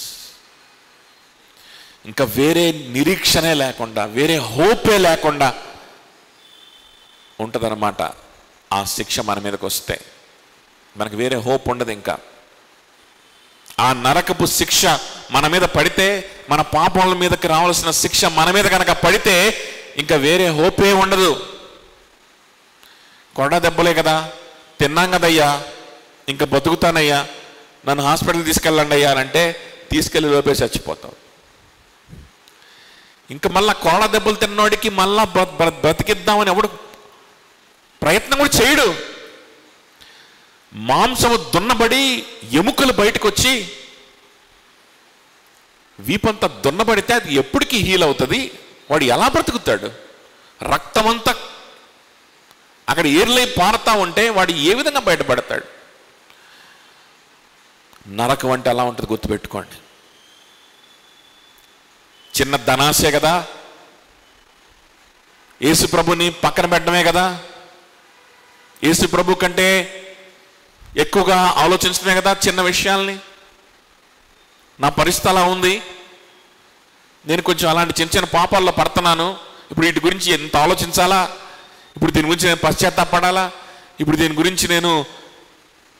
ఇంకా వేరే నిరీక్షణే లేకుండా, వేరే హోపే లేకుండా ఉంటుందన్నమాట ఆ శిక్ష మన మీదకి వస్తే. మనకు వేరే హోప్ ఉండదు. ఇంకా ఆ నరకపు శిక్ష మన మీద పడితే, మన పాపముల మీదకి రావాల్సిన శిక్ష మన మీద కనుక పడితే ఇంకా వేరే హోపే ఉండదు. కొరడా దెబ్బలే కదా, తిన్నాం కదయ్యా, ఇంకా బతుకుతానయ్యా, నన్ను హాస్పిటల్ తీసుకెళ్ళండి అయ్యా అంటే తీసుకెళ్ళి లోపే చచ్చిపోతావు. ఇంకా మళ్ళా కొరడా దెబ్బలు తిన్నోడికి మళ్ళా బ్రతికిద్దామని ఎవడు ప్రయత్నం కూడా చేయడు. మాంసము దున్నబడి ఎముకలు బయటకు వచ్చి వీపంతా దున్నబడితే అది ఎప్పటికీ హీల్ అవుతుంది? వాడు ఎలా బ్రతుకుతాడు? రక్తమంతా అక్కడ ఏర్లై పారుతా ఉంటే వాడు ఏ విధంగా బయటపడతాడు? నరకం అంటే అలా ఉంటుంది, గుర్తుపెట్టుకోండి. చిన్న ధనాశే కదా, యేసు ప్రభుని పక్కన పెట్టడమే కదా, యేసు ప్రభు కంటే ఎక్కువగా ఆలోచించడమే కదా చిన్న విషయాల్ని. నా పరిస్థితి అలా ఉంది, నేను కొంచెం అలాంటి చిన్న చిన్న పాపాల్లో పడుతున్నాను, ఇప్పుడు వీటి గురించి ఎంత ఆలోచించాలా, ఇప్పుడు దీని గురించి నేను పశ్చాత్తాపడాలా, ఇప్పుడు దీని గురించి నేను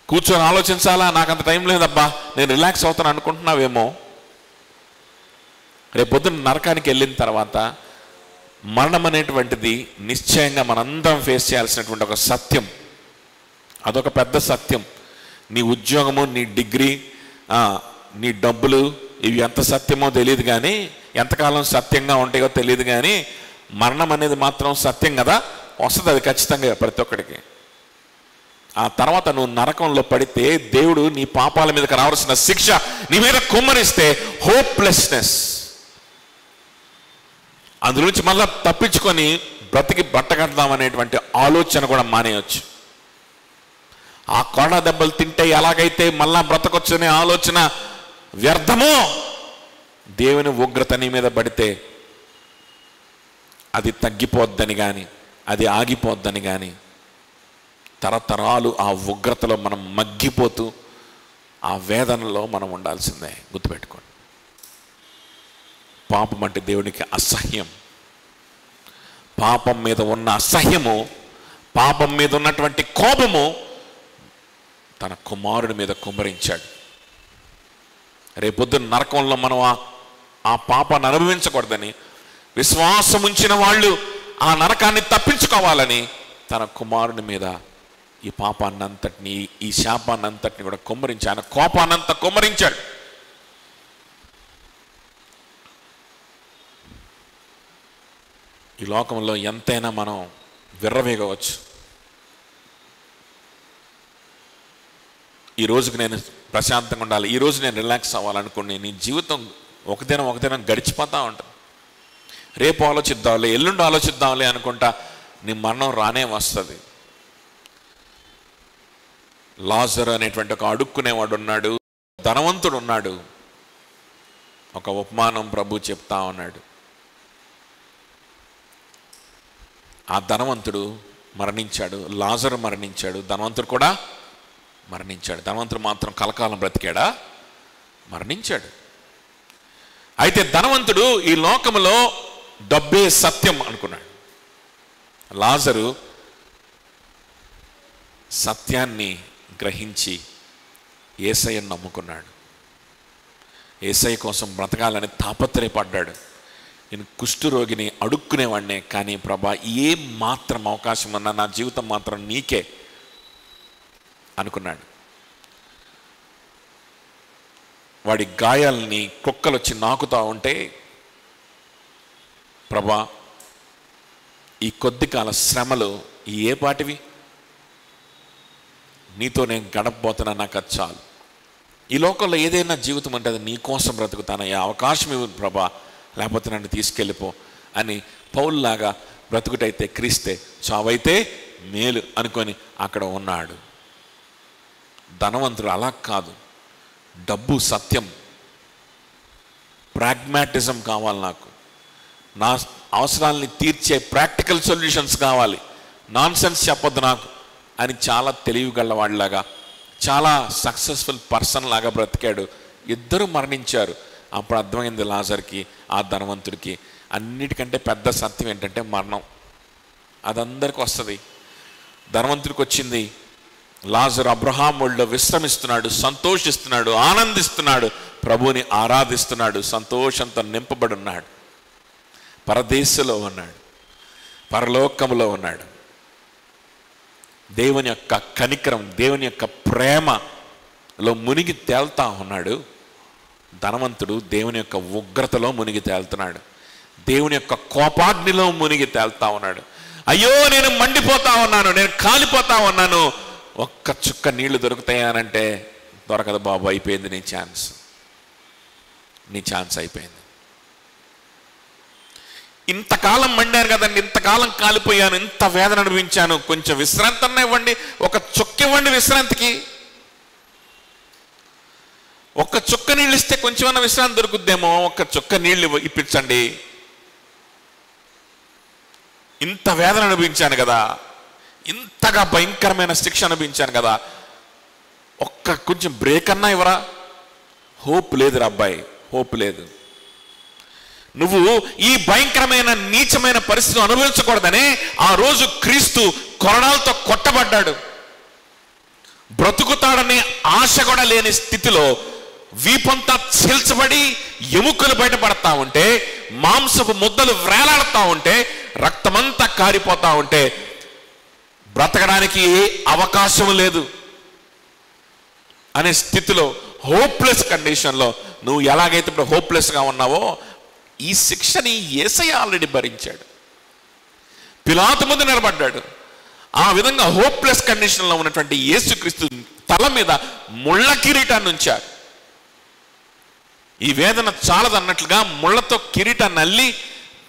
కూర్చొని ఆలోచించాలా, నాకు అంత టైం లేదబ్బా, నేను రిలాక్స్ అవుతాను అనుకుంటున్నావేమో. రేపొద్దున నరకానికి వెళ్ళిన తర్వాత మరణం అనేటువంటిది నిశ్చయంగా మనందరం ఫేస్ చేయాల్సినటువంటి ఒక సత్యం. అదొక పెద్ద సత్యం. నీ ఉద్యోగము, నీ డిగ్రీ, నీ డబ్బులు, ఇవి ఎంత సత్యమో తెలియదు కానీ, ఎంతకాలం సత్యంగా ఉంటాయో తెలియదు కానీ, మరణం అనేది మాత్రం సత్యం కదా, వస్తుంది అది ఖచ్చితంగా ప్రతి ఒక్కడికి. ఆ తర్వాత నువ్వు నరకంలో పడితే దేవుడు నీ పాపాల మీదకి రావాల్సిన శిక్ష నీ మీద కుమ్మరిస్తే హోప్లెస్నెస్, అందులోంచి మళ్ళా తప్పించుకొని బ్రతికి బట్టగడదామనేటువంటి ఆలోచన కూడా మానేయచ్చు. ఆ కొడ దెబ్బలు తింటే ఎలాగైతే మళ్ళా బ్రతకొచ్చనే ఆలోచన వ్యర్థమో, దేవుని ఉగ్రత నీ మీద పడితే అది తగ్గిపోద్దని కానీ, అది ఆగిపోద్దని కానీ, తరతరాలు ఆ ఉగ్రతలో మనం మగ్గిపోతూ ఆ వేదనలో మనం ఉండాల్సిందే. గుర్తుపెట్టుకోండి, పాపం అంటే దేవునికి అసహ్యం. పాపం మీద ఉన్న అసహ్యము, పాపం మీద ఉన్నటువంటి కోపము తన కుమారుడి మీద కుమ్మరించాడు. రేపొద్దున నరకంలో మనం ఆ పాపాన్ని అనుభవించకూడదని, విశ్వాసం ఉంచిన వాళ్ళు ఆ నరకాన్ని తప్పించుకోవాలని తన కుమారుని మీద ఈ పాపాన్ని అంతటిని, ఈ శాపాన్ని అంతటిని కూడా కుమ్మరించి, ఆయన కోపాన్నంతా కుమ్మరించాడు. ఈ లోకంలో ఎంతైనా మనం విర్రవేగవచ్చు. ఈ రోజుకి నేను ప్రశాంతంగా ఉండాలి, ఈ రోజు నేను రిలాక్స్ అవ్వాలనుకోండి, నీ జీవితం ఒకదినం గడిచిపోతూ ఉంటుంది. రేపు ఆలోచిద్దాంలే, ఎల్లుండి ఆలోచిద్దాంలే అనుకుంటా నీ మరణం రానే వస్తుంది. లాజరు అనేటువంటి ఒక అడుక్కునేవాడు ఉన్నాడు, ధనవంతుడు ఉన్నాడు. ఒక ఉపమానం ప్రభు చెప్తా ఉన్నాడు. ఆ ధనవంతుడు మరణించాడు, లాజరు మరణించాడు, ధనవంతుడు కూడా మరణించాడు. ధనవంతుడు మాత్రం కలకాలం బ్రతికాడా? మరణించాడు. అయితే ధనవంతుడు ఈ లోకంలో డబ్బే సత్యం అనుకున్నాడు. లాజరు సత్యాన్ని గ్రహించి యేసయ్యను నమ్ముకున్నాడు. యేసయ్య కోసం బ్రతకాలని తాపత్రయపడ్డాడు. నేను కుష్ఠరోగిని, అడుక్కునేవాడినే, కానీ ప్రభా ఏ మాత్రం అవకాశం ఉన్నా నా జీవితం మాత్రం నీకే అనుకున్నాడు. వాడి గాయాలని కుక్కలు వచ్చి నాకుతా ఉంటే, ప్రభా ఈ కొద్ది కాల శ్రమలు ఏ పాటివి, నీతో నేను గడపబోతున్నా, నాకు అది చాలు. ఈ లోకంలో ఏదైనా జీవితం అంటే అది నీ కోసం బ్రతుకుతానయ్యా, అవకాశం ఇవ్వు ప్రభా, లేకపోతే నన్ను తీసుకెళ్ళిపో అని పౌలులాగా బ్రతుకుటైతే క్రీస్తే, చావైతే మేలు అనుకొని అక్కడ ఉన్నాడు. ధనవంతుడు అలా కాదు. డబ్బు సత్యం, ప్రాగ్మాటిజం కావాలి, నాకు నా అవసరాలని తీర్చే ప్రాక్టికల్ సొల్యూషన్స్ కావాలి, నాన్ సెన్స్ చెప్పొద్దు నాకు అని చాలా తెలివిగలవాడిలాగా, చాలా సక్సెస్ఫుల్ పర్సన్ లాగా బ్రతికాడు. ఇద్దరు మరణించారు. అప్పుడు అర్థమైంది లాజర్కి, ఆ ధనవంతుడికి, అన్నిటికంటే పెద్ద సత్యం ఏంటంటే మరణం. అదందరికీ వస్తుంది. ధనవంతుడికి వచ్చింది. లాజరు అబ్రహాం ఒళ్ళో విశ్రమిస్తున్నాడు, సంతోషిస్తున్నాడు, ఆనందిస్తున్నాడు, ప్రభువుని ఆరాధిస్తున్నాడు, సంతోషంతో నింపబడి ఉన్నాడు. పరదేశంలో ఉన్నాడు, పరలోకంలో ఉన్నాడు. దేవుని యొక్క కనికరం, దేవుని యొక్క ప్రేమలో మునిగి తేల్తా ఉన్నాడు. ధనవంతుడు దేవుని యొక్క ఉగ్రతలో మునిగి తేలుతున్నాడు, దేవుని యొక్క కోపాగ్నిలో మునిగి తేలుతా ఉన్నాడు. అయ్యో నేను మండిపోతా ఉన్నాను, నేను కాలిపోతా ఉన్నాను, ఒక్క చుక్క నీళ్లు దొరుకుతాయనంటే దొరకదు బాబు, అయిపోయింది నీ ఛాన్స్ అయిపోయింది. ఇంతకాలం మండాను కదండి, ఇంతకాలం కాలిపోయాను, ఇంత వేదన అనుభవించాను, కొంచెం విశ్రాంతి అన్న ఇవ్వండి, ఒక చుక్క ఇవ్వండి విశ్రాంతికి. ఒక్క చుక్క నీళ్ళు ఇస్తే కొంచెమన్నా విశ్రాంతి దొరుకుద్దేమో, ఒక్క చుక్క నీళ్ళు ఇప్పించండి. ఇంత వేదన అనుభవించాను కదా, ఇంతగా భయంకరమైన శిక్ష అనుభవించాను కదా, ఒక్క కొంచెం బ్రేక్ అన్నా ఇవ్వరా? హోప్ లేదురా అబ్బాయి, హోప్ లేదు. నువ్వు ఈ భయంకరమైన నీచమైన పరిస్థితిని అనుభవించకూడదనే ఆ రోజు క్రీస్తు కొరడాలతో కొట్టబడ్డాడు. బ్రతుకుతాడనే ఆశ కూడా లేని స్థితిలో వీపంతా చీల్చబడి ఎముకలు బయటపడతా ఉంటే, మాంసపు ముద్దలు వేలాడుతూ ఉంటే, రక్తమంతా కారిపోతా ఉంటే బ్రతకడానికి అవకాశం లేదు అనే స్థితిలో, హోప్లెస్ కండిషన్లో నువ్వు ఎలాగైతే ఇప్పుడు హోప్లెస్గా ఉన్నావో, ఈ శిక్షని యేసయ్య ఆల్రెడీ భరించాడు. పిలాతు ముందు నిలబడ్డాడు. ఆ విధంగా హోప్లెస్ కండిషన్లో ఉన్నటువంటి యేసుక్రీస్తు తల మీద ముళ్ళ కిరీటాన్ని ఉంచారు. ఈ వేదన చాలదన్నట్లుగా ముళ్ళతో కిరీటాన్ని అల్లి,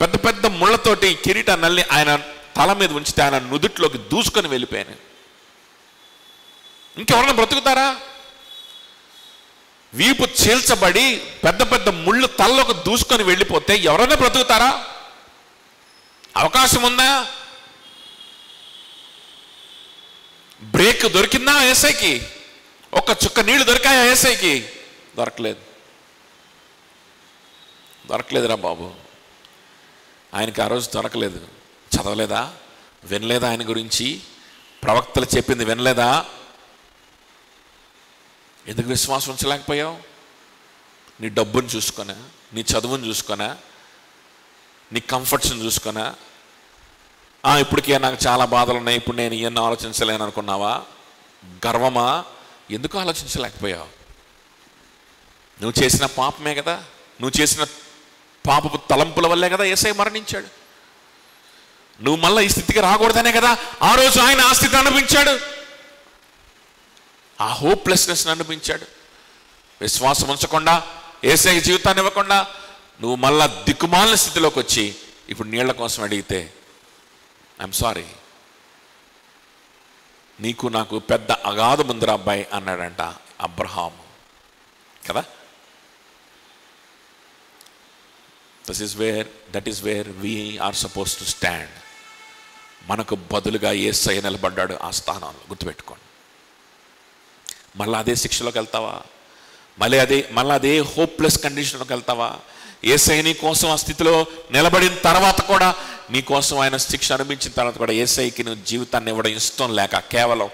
పెద్ద పెద్ద ముళ్ళతోటి కిరీటాన్ని అల్లి ఆయన తల మీద ఉంచితే ఆయన నుదుట్లోకి దూసుకొని వెళ్ళిపోయాను. ఇంకెవరన్నా బ్రతుకుతారా? వీపు చీల్చబడి పెద్ద పెద్ద ముళ్ళు తలలోకి దూసుకొని వెళ్ళిపోతే ఎవరైనా బ్రతుకుతారా? అవకాశం ఉందా? బ్రేక్ దొరికిందా యేసయ్యకి? ఒక్క చుక్క నీళ్లు దొరికాయా యేసయ్యకి? దొరకలేదురా బాబు. ఆయనకి ఆ రోజు దొరకలేదు. చదవలేదా? వినలేదా? ఆయన గురించి ప్రవక్తలు చెప్పింది వినలేదా? ఎందుకు విశ్వాసం ఉంచలేకపోయావు? నీ డబ్బును చూసుకొనా, నీ చదువును చూసుకొనా, నీ కంఫర్ట్స్ని చూసుకొనా, ఇప్పటికే నాకు చాలా బాధలు ఉన్నాయి, ఇప్పుడు నేను ఇవన్నీ ఆలోచించలేను అనుకున్నావా? గర్వమా? ఎందుకు ఆలోచించలేకపోయావు? నువ్వు చేసిన పాపమే కదా, నువ్వు చేసిన పాపపు తలంపుల వల్లే కదా యేసయ్య మరణించాడు. నువ్వు మళ్ళీ ఈ స్థితికి రాకూడదనే కదా ఆ రోజు ఆయన ఆ స్థితిని అనిపించాడు, ఆ హోప్లెస్నెస్ అనిపించాడు. విశ్వాసం ఉంచకుండా, యేసయ్య జీవితాన్ని ఇవ్వకుండా నువ్వు మళ్ళా దిక్కుమాలిన స్థితిలోకి వచ్చి ఇప్పుడు నీళ్ల కోసం అడిగితే ఐఎమ్ సారీ, నీకు నాకు పెద్ద అగాధం ఉందిరా అబ్బాయి అన్నాడంట అబ్రహాము కదా. That is where we are suppose to stand. మనకు బదులుగా యేసయ్య నిలబడ్డాడు ఆ స్థానంలో, గుర్తుపెట్టుకోండి. మళ్ళీ అదే శిక్షలోకి వెళ్తావా? మళ్ళీ అదే హోప్లెస్ కండిషన్లోకి వెళ్తావా? యేసయ్య నీ కోసం ఆ స్థితిలో నిలబడిన తర్వాత కూడా, నీ కోసం ఆయన శిక్ష అనుభవించిన తర్వాత కూడా యేసయ్యకి నువ్వు జీవితాన్ని ఇవ్వడం ఇష్టం లేక, కేవలం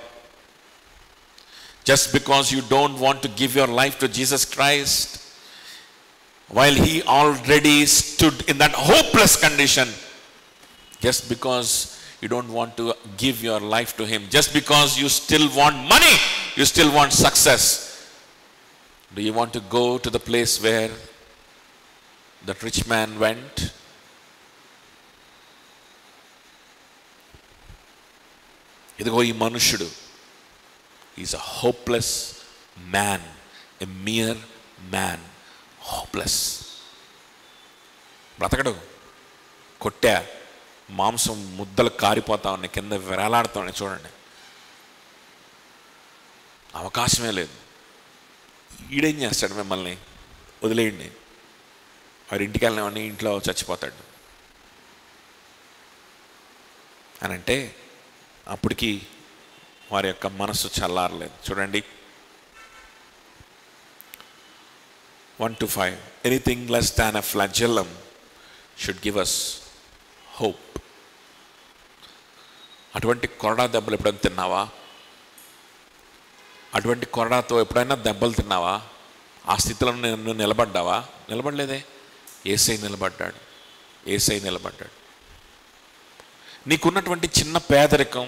just because you don't want to give your life to Jesus Christ while he already stood in that hopeless condition, just because you don't want to give your life to him, just because you still want money, you still want success. Do you want to go to the place where that rich man went? ఇదిగో ఈ మనుష్యుడు, is a hopeless man, a mere man, hopeless. బ్రతకడు. కొట్టా, మాంసం ముద్దలు కారిపోతా ఉన్నాయి, కింద వేలాడుతూ ఉన్నాయి. చూడండి, అవకాశమే లేదు. ఈడేం చేస్తాడు? మిమ్మల్ని వదిలేయండి, వారి ఇంటికి వెళ్ళినవన్నీ ఇంట్లో చచ్చిపోతాడు అని అంటే, అప్పటికి వారి యొక్క మనసు చల్లారలేదు. చూడండి 1-5. Anything less than a flagellum should give us hope. అటువంటి కొరడా దెబ్బలు ఎప్పుడైనా తిన్నావా? అటువంటి కొరడాతో ఎప్పుడైనా దెబ్బలు తిన్నావా? ఆ స్థితిలో నువ్వు నిలబడ్డావా? నిలబడలేదే. యేసయ్య నిలబడ్డాడు. నీకున్నటువంటి చిన్న పేదరికం,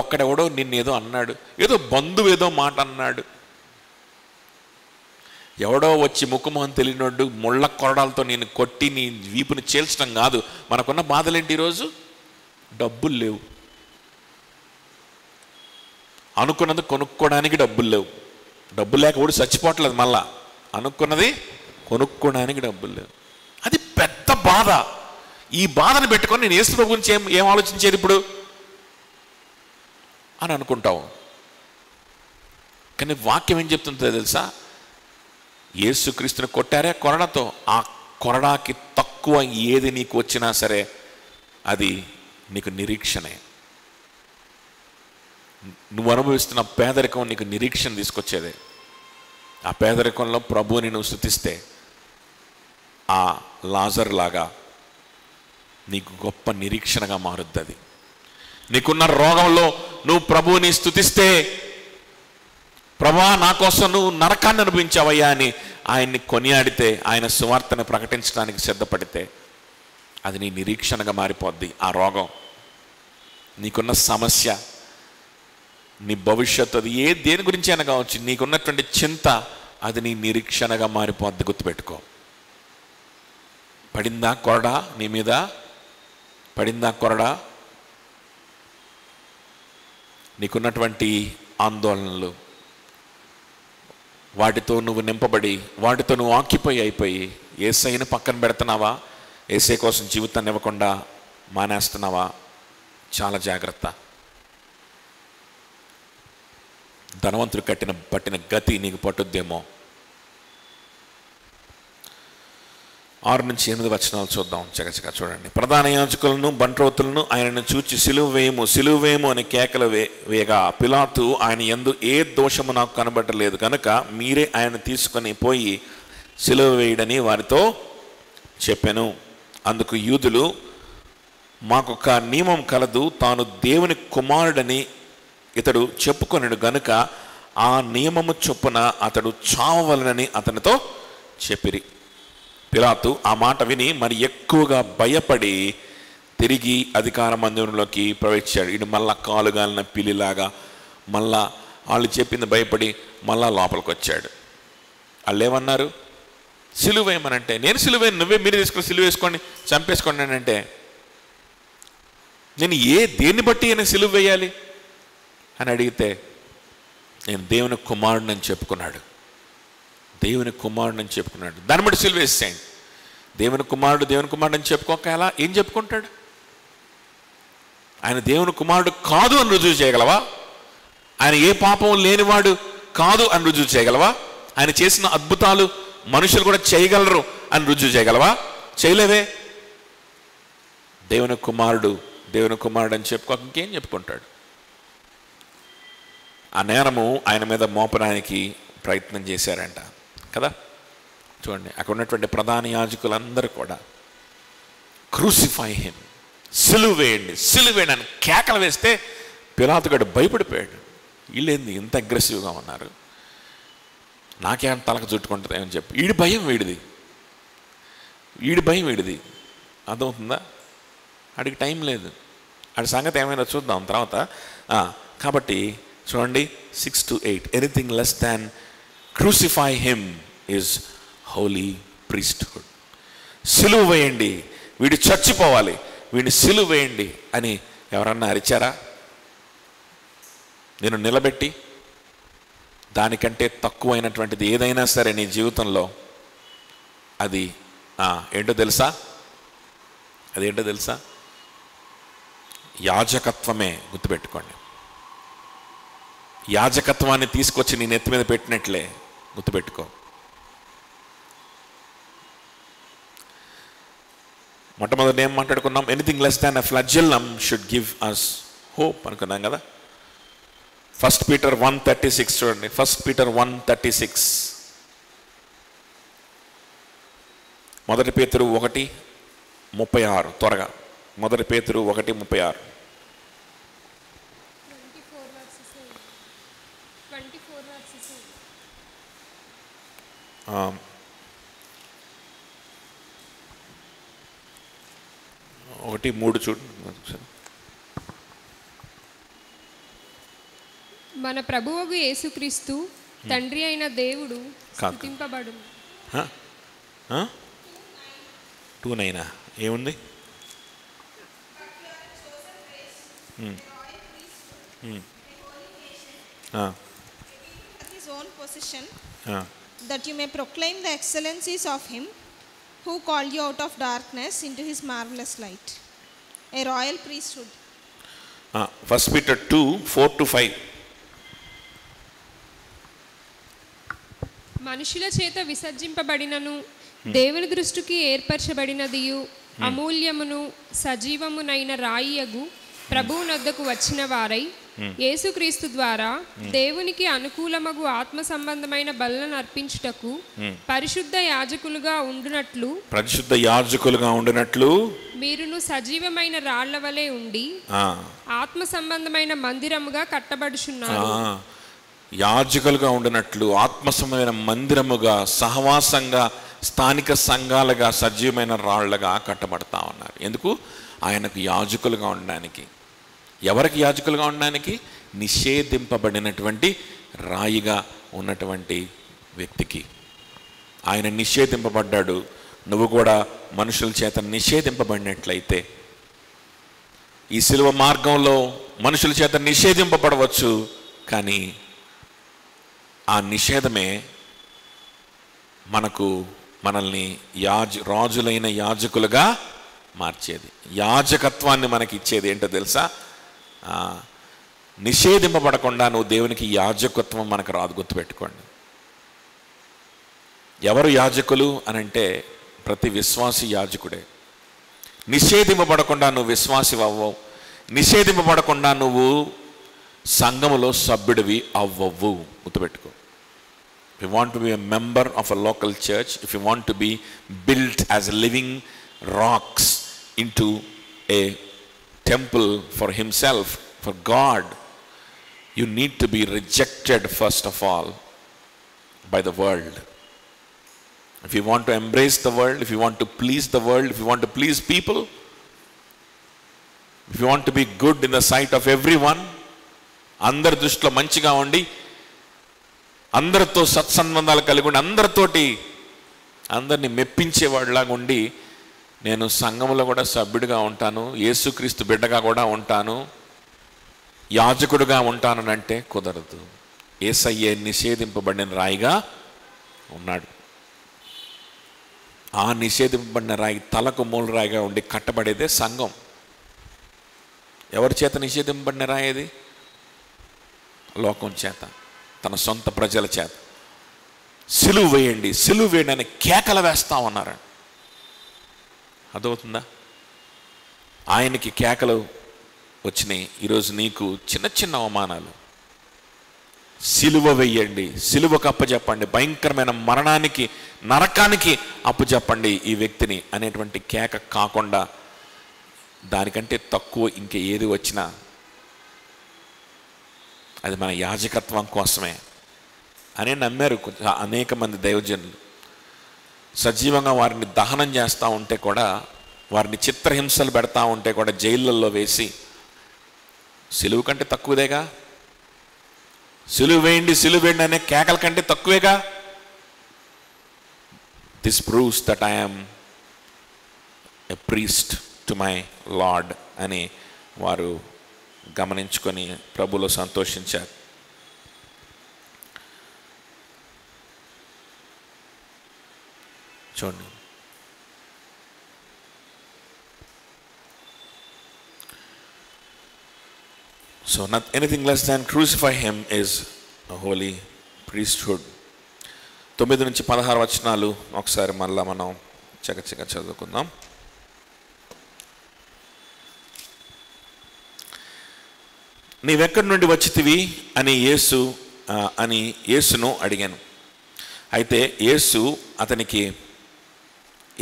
ఒక్కడెవడో నిన్నేదో అన్నాడు, ఏదో బంధువు ఏదో మాట అన్నాడు, ఎవడో వచ్చి ముక్కుమోహన్ తెలియనోడు ముళ్ళ కొరడాలతో నేను కొట్టి నీ వీపుని చీల్చడం కాదు. మనకున్న బాధలేంటి? ఈరోజు డబ్బులు లేవు, అనుకున్నది కొనుక్కోవడానికి డబ్బులు లేవు. డబ్బులు లేక కూడా చచ్చిపోవట్లేదు. మళ్ళా అనుకున్నది కొనుక్కోవడానికి డబ్బులు లేవు. అది పెద్ద బాధ. ఈ బాధను పెట్టుకొని నేను యేసు ప్రభు గురించి ఏం ఆలోచించేది ఇప్పుడు అని అనుకుంటావు. కానీ వాక్యం ఏం చెప్తుందో తెలుసా? యేసుక్రీస్తుని కొట్టారే కొరడాతో, ఆ కొరడాకి తక్కువ ఏది నీకు వచ్చినా సరే అది నీకు నిరీక్షణే. నువ్వు అనుభవిస్తున్న పేదరికం నీకు నిరీక్షణ తీసుకొచ్చేదే. ఆ పేదరికంలో ప్రభువుని నువ్వు స్తుతిస్తే ఆ లాజర్ లాగా నీకు గొప్ప నిరీక్షణగా మారుద్ది. అది నీకున్న రోగంలో నువ్వు ప్రభువుని స్తుతిస్తే, ప్రభువా నా కోసం నువ్వు నరకాన్ని అనుభవించావయ్యా అని ఆయన్ని కొనియాడితే, ఆయన సువార్తను ప్రకటించడానికి సిద్ధపడితే అది నీ నిరీక్షణగా మారిపోద్ది. ఆ రోగం, నీకున్న సమస్య, నీ భవిష్యత్తు, అది దేని గురించి అయినా కావచ్చు, నీకున్నటువంటి చింత అది నీ నిరీక్షణగా మారిపోద్ది. గుర్తుపెట్టుకో. పడిందా కొరడా నీ మీద? పడిందా కొరడా? నీకున్నటువంటి ఆందోళనలు, వాటితో నువ్వు నింపబడి, వాటితో నువ్వు ఆక్యుపై అయిపోయి యేసయ్యను పక్కన పెడుతున్నావా? యేసయ్య కోసం జీవితాన్ని ఇవ్వకుండా మానేస్తున్నావా? చాలా జాగ్రత్త. ధనవంతుడు పట్టిన గతి నీకు పట్టుద్దేమో. 6-8 వచనాలు చూద్దాం చకచక. చూడండి. ప్రధాన యాజకులను బంట్రోతులను ఆయనను చూచి సిలువ వేయము, సిలువ వేయము అని కేకలు వేయగా పిలాతు ఆయన యందు ఏ దోషము నాకు కనబడలేదు కనుక మీరే ఆయన తీసుకొని పోయి సిలువ వేయడని వారితో చెప్పాను. అందుకు యూదులు, మాకొక నియమం కలదు, తాను దేవుని కుమారుడని ఇతడు చెప్పుకొనడు గనుక ఆ నియమము చొప్పున అతడు చావవలనని అతనితో చెప్పిరి. పిలాతు ఆ మాట విని మరి ఎక్కువగా భయపడి తిరిగి అధికార మందిరంలోకి ప్రవేశించాడు. ఇటు మళ్ళా కాలుగాలిన పిల్లిలాగా మళ్ళా వాళ్ళు చెప్పింది భయపడి మళ్ళా లోపలికి వచ్చాడు. వాళ్ళు ఏమన్నారు? సిలువేయమనంటే, నేను సిలువేను, నువ్వే మీరు తీసుకుని సిలువ వేసుకోండి, చంపేసుకోండి అని అంటే, నేను దేన్ని బట్టి ఆయన సిలువ వేయాలి అని అడిగితే, నేను దేవుని కుమారుడిని అని చెప్పుకున్నాడు. దేవుని కుమారుడు అని చెప్పుకున్నాడు. దాన్ని బట్టి సిలువ వేసేయండి. దేవుని కుమారుడు అని చెప్పుకోక ఎలా ఏం చెప్పుకుంటాడు? ఆయన దేవుని కుమారుడు కాదు అని రుజువు చేయగలవా? ఆయన ఏ పాపం లేనివాడు కాదు అని రుజువు చేయగలవా? ఆయన చేసిన అద్భుతాలు మనుషులు కూడా చేయగలరు అని రుజువు చేయగలవా? చేయలేవే. దేవుని కుమారుడు అని చెప్పుకోక ఇంకేం చెప్పుకుంటాడు? ఆ నేరము ఆయన మీద మోపడానికి ప్రయత్నం చేశారంట కదా. చూడండి, అక్కడ ఉన్నటువంటి ప్రధాన యాజకులందరూ కూడా క్రూసిఫై హిమ్, సిలువ వేయండి అని కేకలు వేస్తే పిలాతు గడు భయపడిపోయాడు. వీళ్ళేంది ఇంత అగ్రెసివ్గా ఉన్నారు, నాకేం తలకు చుట్టుకుంటుంది అని చెప్పి వీడి భయం వీడిది అర్థమవుతుందా? ఆడికి టైం లేదు. ఆడి సంగతి ఏమైనా చూద్దాం తర్వాత. కాబట్టి చూడండి 6-8, anything less than crucify him is Holi priesthood. సిలువ వేయండి, వీడు చచ్చిపోవాలి, వీడిని సిలువ వేయండి అని ఎవరన్నా అరిచారా? నేను నిలబెట్టి దానికంటే తక్కువైనటువంటిది ఏదైనా సరే నీ జీవితంలో అది ఏంటో తెలుసా? అదేంటో తెలుసా? యాజకత్వమే. గుర్తుపెట్టుకోండి. యాజకత్వాన్ని తీసుకొచ్చి నీ నెత్తి మీద పెట్టినట్లే. గుర్తుపెట్టుకో. మొట్టమొదటి ఏం మాట్లాడుకున్నాం? Anything less than a flagellum should give us hope అనుకున్నాం కదా. 1 Peter 1:36 చూడండి. 1 Peter 1:36. 1 పేతురు 1:36 త్వరగా. 1 పేతురు 1:36. 1:3 చూడు. మన ప్రభువగు యేసుక్రీస్తు తండ్రి అయిన దేవుడు స్తుతింపబడును. 2:9 ఏముంది? at his own possession, ఆ. that you may proclaim the excellencies of him who called you out of darkness into his marvelous light, a royal priesthood. 1 Peter 2:4-5. మనుషుల చేత విసర్జింపబడినను దేవుని దృష్టికి ఏర్పరచబడినదియు అమూల్యమును సజీవమునైన రాయియగు ప్రభువునొద్దకు వచ్చిన వారై యేసుక్రీస్తు ద్వారా దేవునికి అనుకూలమగు ఆత్మ సంబంధమైన బలులను అర్పించుటకు పరిశుద్ధ యాజకులుగా ఉండునట్లు మీరును సజీవమైన రాళ్ల వలె ఉండి ఆత్మ సంబంధమైన మందిరముగా కట్టబడుచున్నారు. యాజకులుగా ఉండినట్లు ఆత్మ సంబంధమైన మందిరముగా, సహవాసంగా, స్థానిక సంఘాలుగా, సజీవమైన రాళ్లుగా కట్టబడతా ఉన్నారు. ఎందుకు? ఆయనకు యాజకులుగా ఉండడానికి. ఎవరికి యాజకులుగా ఉండడానికి? నిషేధింపబడినటువంటి రాయిగా ఉన్నటువంటి వ్యక్తికి. ఆయన నిషేధింపబడ్డాడు. నువ్వు కూడా మనుషుల చేత నిషేధింపబడినట్లయితే, ఈ శిలువ మార్గంలో మనుషుల చేత నిషేధింపబడవచ్చు, కానీ ఆ నిషేధమే మనల్ని రాజులైన యాజకులుగా మార్చేది. యాజకత్వాన్ని మనకి ఇచ్చేది ఏంటో తెలుసా? నిషేధింపబడకుండా నువ్వు దేవునికి యాజకత్వం మనకు రాదు. గుర్తుపెట్టుకోండి. ఎవరు యాజకులు అని అంటే ప్రతి విశ్వాసి యాజకుడే. నిషేధింపబడకుండా నువ్వు విశ్వాసి అవ్వవు. నిషేధింపబడకుండా నువ్వు సంఘములో సభ్యుడివి అవ్వవు. గుర్తుపెట్టుకో. If you want to be a member of a local church, if you want to be built as living rocks into a temple for himself, for God, you need to be rejected first of all by the world. If you want to embrace the world, if you want to please the world, if you want to please people, if you want to be good in the sight of everyone, అందరి దృష్టిలో మంచిగా ఉండి, అందరితో సత్సంబంధాలు కలిగి ఉండి, అందరినీ మెప్పించేవాడిలాగా ఉండి, నేను సంఘంలో కూడా సభ్యుడిగా ఉంటాను, యేసుక్రీస్తు బిడ్డగా కూడా ఉంటాను, యాజకుడిగా ఉంటానంటే కుదరదు. యేసయ్యే నిషేధింపబడిన రాయిగా ఉన్నాడు. ఆ నిషేధింపబడిన రాయి తలకు మూల రాయిగా ఉండి కట్టబడేదే సంఘం. ఎవరి చేత నిషేధింపబడిన రాయి అది? లోకం చేత, తన సొంత ప్రజల చేత. సిలువ వేయండి, సిలువ వేయండి అని కేకలు వేస్తా ఉన్నారండి. అర్థమవుతుందా? ఆయనకి కేకలు వచ్చినాయి. ఈరోజు నీకు చిన్న చిన్న అవమానాలు. సిలువ వేయండి, సిలువకు అప్పచెప్పండి, భయంకరమైన మరణానికి, నరకానికి అప్పచెప్పండి ఈ వ్యక్తిని అనేటువంటి కేక కాకుండా దానికంటే తక్కువ ఇంక ఏది వచ్చినా అది మన యాజకత్వం కోసమే అని నమ్మారు అనేక మంది దైవజనులు. సజీవంగా వారిని దహనం చేస్తూ ఉంటే కూడా, వారిని చిత్రహింసలు పెడతా ఉంటే కూడా జైళ్ళల్లో వేసి, సిలువు కంటే తక్కువదేగా, సిలువ వేయండి సిలువ వేయండి అనే కేకల కంటే తక్కువేగా. This proves that I am a priest to my lord అని వారు గమనించుకొని ప్రభులో సంతోషించారు. చూడండి, so anything less than crucify him is a holy priesthood. 9-16 వచనాలు ఒకసారి మళ్ళా మనం చకచక చదువుకుందాం. నీవెక్కడి నుండి వచ్చితివి అని యేసును అడిగాను. అయితే యేసు అతనికి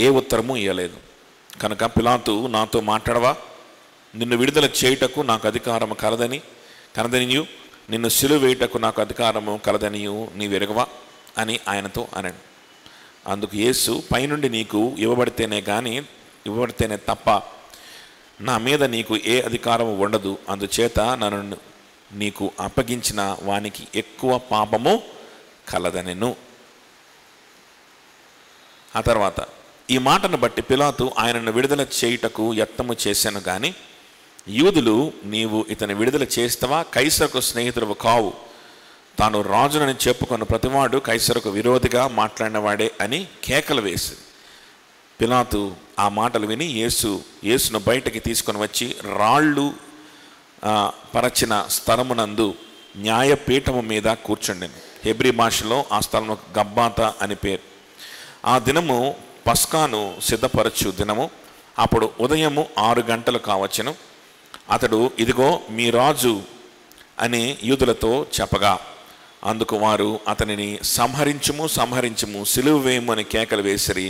ఏ ఉత్తరము ఇవ్వలేదు. కనుక పిలాతు, నాతో మాట్లాడవా? నిన్ను విడుదల చేయుటకు నాకు అధికారము కలదనియు నిన్ను సిలువ వేయుటకు నాకు అధికారము కలదనియు నీవెరగవా అని ఆయనతో అన్నాడు. అందుకు యేసు, పైనుండి నీకు ఇవ్వబడితేనే తప్ప నా మీద నీకు ఏ అధికారము ఉండదు. అందుచేత నన్ను నీకు అప్పగించిన వానికి ఎక్కువ పాపము కలదనెను. ఆ తర్వాత ఈ మాటను బట్టి పిలాతు ఆయనను విడుదల చేయుటకు యత్నము చేశాను కానీ యూదులు, నీవు ఇతని విడుదల చేస్తావా? కైసరుకు స్నేహితుడు కావు, తాను రాజునని చెప్పుకున్న ప్రతివాడు కైసరుకు విరోధిగా మాట్లాడినవాడే అని కేకలు వేసి పిలాతు ఆ మాటలు విని యేసును బయటకి తీసుకొని వచ్చి రాళ్ళు పరచిన స్థలమునందు న్యాయపీఠము మీద కూర్చుండెను. హెబ్రీ భాషలో ఆ స్థలం గబ్బాత అని పేరు. ఆ దినము పస్కాను సిద్ధపరచు దినము. అప్పుడు ఉదయము 6 గంటలు కావచ్చును. అతడు ఇదిగో మీ రాజు అని యూదులతో చెప్పగా అందుకు వారు అతనిని సంహరించుము సిలువ వేయము అని కేకలు వేసిరి.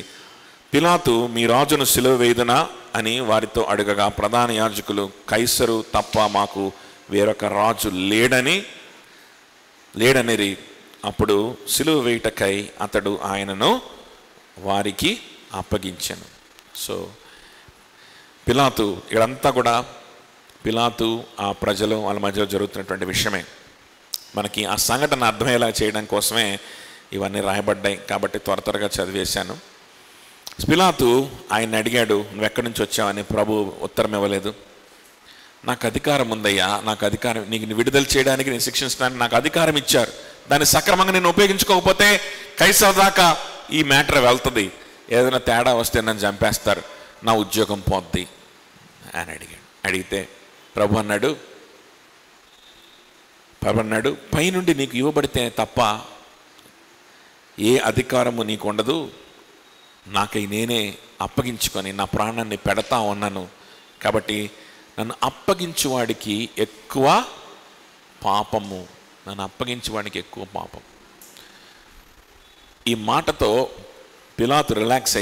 పిలాతు మీ రాజును సిలువ వేయుదునా అని వారితో అడగగా ప్రధాన యాజకులు కైసరు తప్ప మాకు వేరొక రాజు లేడనిరి. అప్పుడు సిలువ వేయుటకై అతడు ఆయనను వారికి అప్పగించెను. సో పిలాతు ఇక్కడంతా కూడా పిలాతు ఆ ప్రజలు వాళ్ళ మధ్యలో జరుగుతున్నటువంటి విషయమే. మనకి ఆ సంఘటన అర్థమయ్యేలా చేయడం కోసమే ఇవన్నీ రాయబడ్డాయి కాబట్టి త్వరగా చదివేశాను. పిలాతు ఆయన అడిగాడు, నువ్వు ఎక్కడి నుంచి వచ్చావని. ప్రభు ఉత్తరం ఇవ్వలేదు. నాకు అధికారం ఉందయ్యా, నాకు అధికారం, నీకు విడుదల చేయడానికి, నేను శిక్షించడానికి నాకు అధికారం ఇచ్చారు. దాన్ని సక్రమంగా నేను ఉపయోగించుకోకపోతే కైసర్ దాకా ఈ మ్యాటర్ వెళ్తుంది. ఏదైనా తేడా వస్తే నన్ను చంపేస్తారు, నా ఉద్యోగం పోద్ది అని అడిగితే ప్రభు అన్నాడు పైనుండి నీకు ఇవ్వబడితే తప్ప ఏ అధికారము నీకు ఉండదు. నాకై నేనే అప్పగించుకొని నా ప్రాణాన్ని పెడతా ఉన్నాను. కాబట్టి నన్ను అప్పగించువాడికి ఎక్కువ పాపము, ఈ మాటతో పిలాతు రిలాక్స్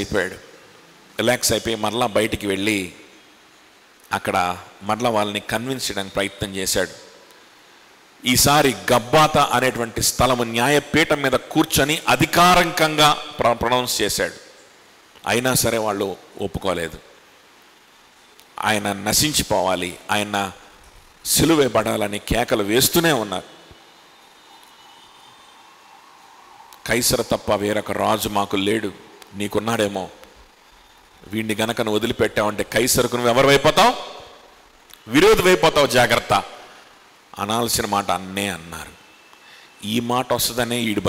అయిపోయి మరలా బయటికి వెళ్ళి అక్కడ మరలా వాళ్ళని కన్విన్స్ చేయడానికి ప్రయత్నం చేశాడు. ఈసారి గబ్బాత అనేటువంటి స్థలము న్యాయపీఠం మీద కూర్చొని అధికారికంగా ప్రొనౌన్స్ చేశాడు. అయినా సరే వాళ్ళు ఒప్పుకోలేదు. ఆయన నశించిపోవాలి, ఆయన సిలువేయబడాలని కేకలు వేస్తూనే ఉన్నారు. కైసరు తప్ప వేరొక రాజు మాకు లేడు, నీకున్నాడేమో, వీడిని గనక నువ్వు వదిలిపెట్టావంటే కైసరుకు నువ్వు ఎవరు అయిపోతావు, విరోధి అయిపోతావు, జాగ్రత్త అనాల్సిన మాట అన్నారు. ఈ మాట వస్తుందనే ఈడు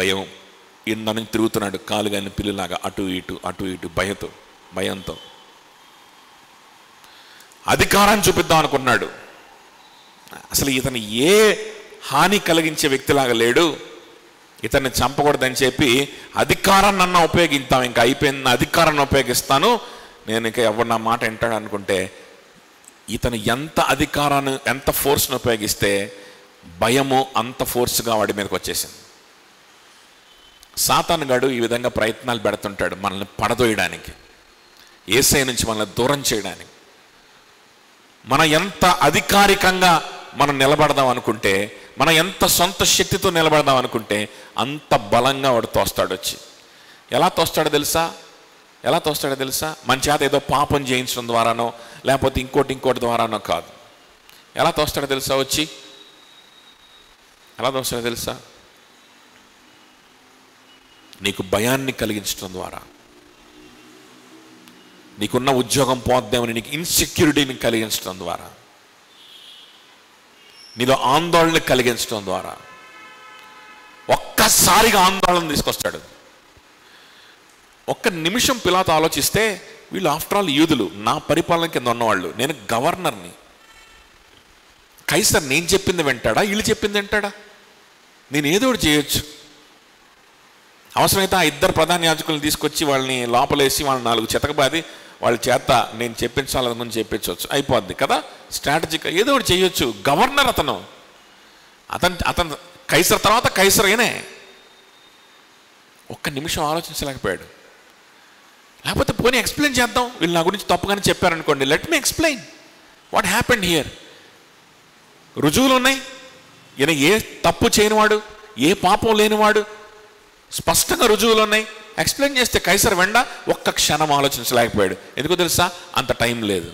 ఈయన తిరుగుతున్నాడు కాలుగాని పిల్లిలాగా అటు ఇటు భయంతో అధికారాన్ని చూపిద్దాం అనుకున్నాడు. అసలు ఇతను ఏ హాని కలిగించే వ్యక్తిలాగా లేడు, ఇతన్ని చంపకూడదని చెప్పి అధికారాన్ని అన్న ఉపయోగిస్తాం, ఇంకా అయిపోయింది, అధికారాన్ని ఉపయోగిస్తాను నేను, ఇంకా ఎవరు నా మాట వింటాడు అనుకుంటే ఇతను ఎంత అధికారాన్ని, ఎంత ఫోర్స్ను ఉపయోగిస్తే భయము అంత ఫోర్స్గా వాడి మీదకి వచ్చేసింది. సాతాను గాడు ఈ విధంగా ప్రయత్నాలు పెడుతుంటాడు మనల్ని పడదోయడానికి, యేసయ్య నుంచి మనల్ని దూరం చేయడానికి. మనం ఎంత అధికారికంగా మనం నిలబడదాం అనుకుంటే, మనం ఎంత సొంత శక్తితో నిలబడదాం అనుకుంటే అంత బలంగా వాడు తోస్తాడు. వచ్చి ఎలా తోస్తాడో తెలుసా? మన చేత ఏదో పాపం చేయించడం ద్వారానో లేకపోతే ఇంకోటి ద్వారానో కాదు. ఎలా తోస్తాడో తెలుసా? నీకు భయాన్ని కలిగించడం ద్వారా, నీకున్న ఉద్యోగం పోద్దామని నీకు ఇన్సెక్యూరిటీని కలిగించడం ద్వారా, నీలో ఆందోళన కలిగించడం ద్వారా ఒక్కసారిగా ఆందోళన తీసుకొస్తాడు. ఒక్క నిమిషం పిలాతు ఆలోచిస్తే వీళ్ళు ఆఫ్టర్ ఆల్ యూదులు, నా పరిపాలన కింద ఉన్నవాళ్ళు, నేను గవర్నర్ని, కైసర్ నేను చెప్పింది వింటాడా, వీళ్ళు చెప్పింది వింటాడా, నేను ఏదో ఒకటి చేయొచ్చు. అవసరమైతే ఆ 2 ప్రధాన యాజకులను తీసుకొచ్చి వాళ్ళని లోపలేసి వాళ్ళని 4 చితకబాది వాళ్ళ చేత నేను చెప్పించాలని ముందు చెప్పించవచ్చు, అయిపోద్ది కదా. స్ట్రాటజిక్ ఏదో ఒకటి చేయొచ్చు. గవర్నర్ అతను కైసర్ తర్వాత కైసర్ అయినే. ఒక్క నిమిషం ఆలోచించలేకపోయాడు. లేకపోతే పోనీ ఎక్స్ప్లెయిన్ చేద్దాం, వీళ్ళు నా గురించి తప్పుగానే చెప్పారనుకోండి, let me explain what happened here. రుజువులు ఉన్నాయి, ఈయన ఏ తప్పు చేయనివాడు, ఏ పాపం లేనివాడు, స్పష్టంగా రుజువులు ఉన్నాయి. ఎక్స్ప్లెయిన్ చేస్తే కైసర్ వెండ ఒక్క క్షణం ఆలోచించలేకపోయాడు. ఎందుకో తెలుసా? అంత టైం లేదు.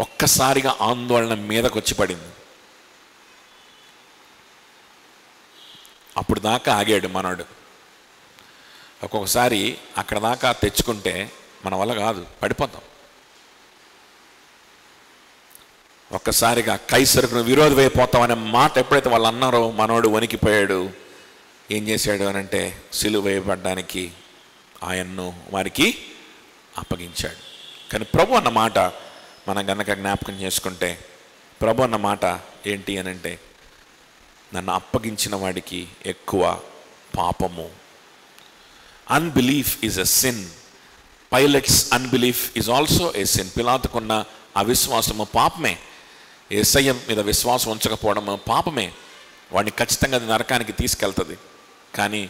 ఒక్కసారిగా ఆందోళన మీదకు వచ్చి పడింది. అప్పుడు దాకా ఆగాడు మనోడు. ఒక్కొక్కసారి అక్కడ దాకా తెచ్చుకుంటే మన వల్ల కాదు, పడిపోతాం. ఒక్కసారిగా కైసరుకు విరోధమైపోతామనే మాట ఎప్పుడైతే వాళ్ళు అన్నారో మనోడు వణికిపోయాడు. ఏం చేశాడు అని అంటే సిలువ వేయబడ్డానికి ఆయన్ను వారికి అప్పగించాడు. కానీ ప్రభు అన్న మాట మనం గనక జ్ఞాపకం చేసుకుంటే, ప్రభు అన్న మాట ఏంటి అని అంటే, నన్ను అప్పగించిన వాడికి ఎక్కువ పాపము. Unbelief is a sin. Pilate's unbelief is also a sin. పిలాతుకున్న అవిశ్వాసము పాపమే. యేసయ్య మీద విశ్వాసం ఉంచకపోవడము పాపమే. వాడిని ఖచ్చితంగా అది నరకానికి తీసుకెళ్తుంది. కానీ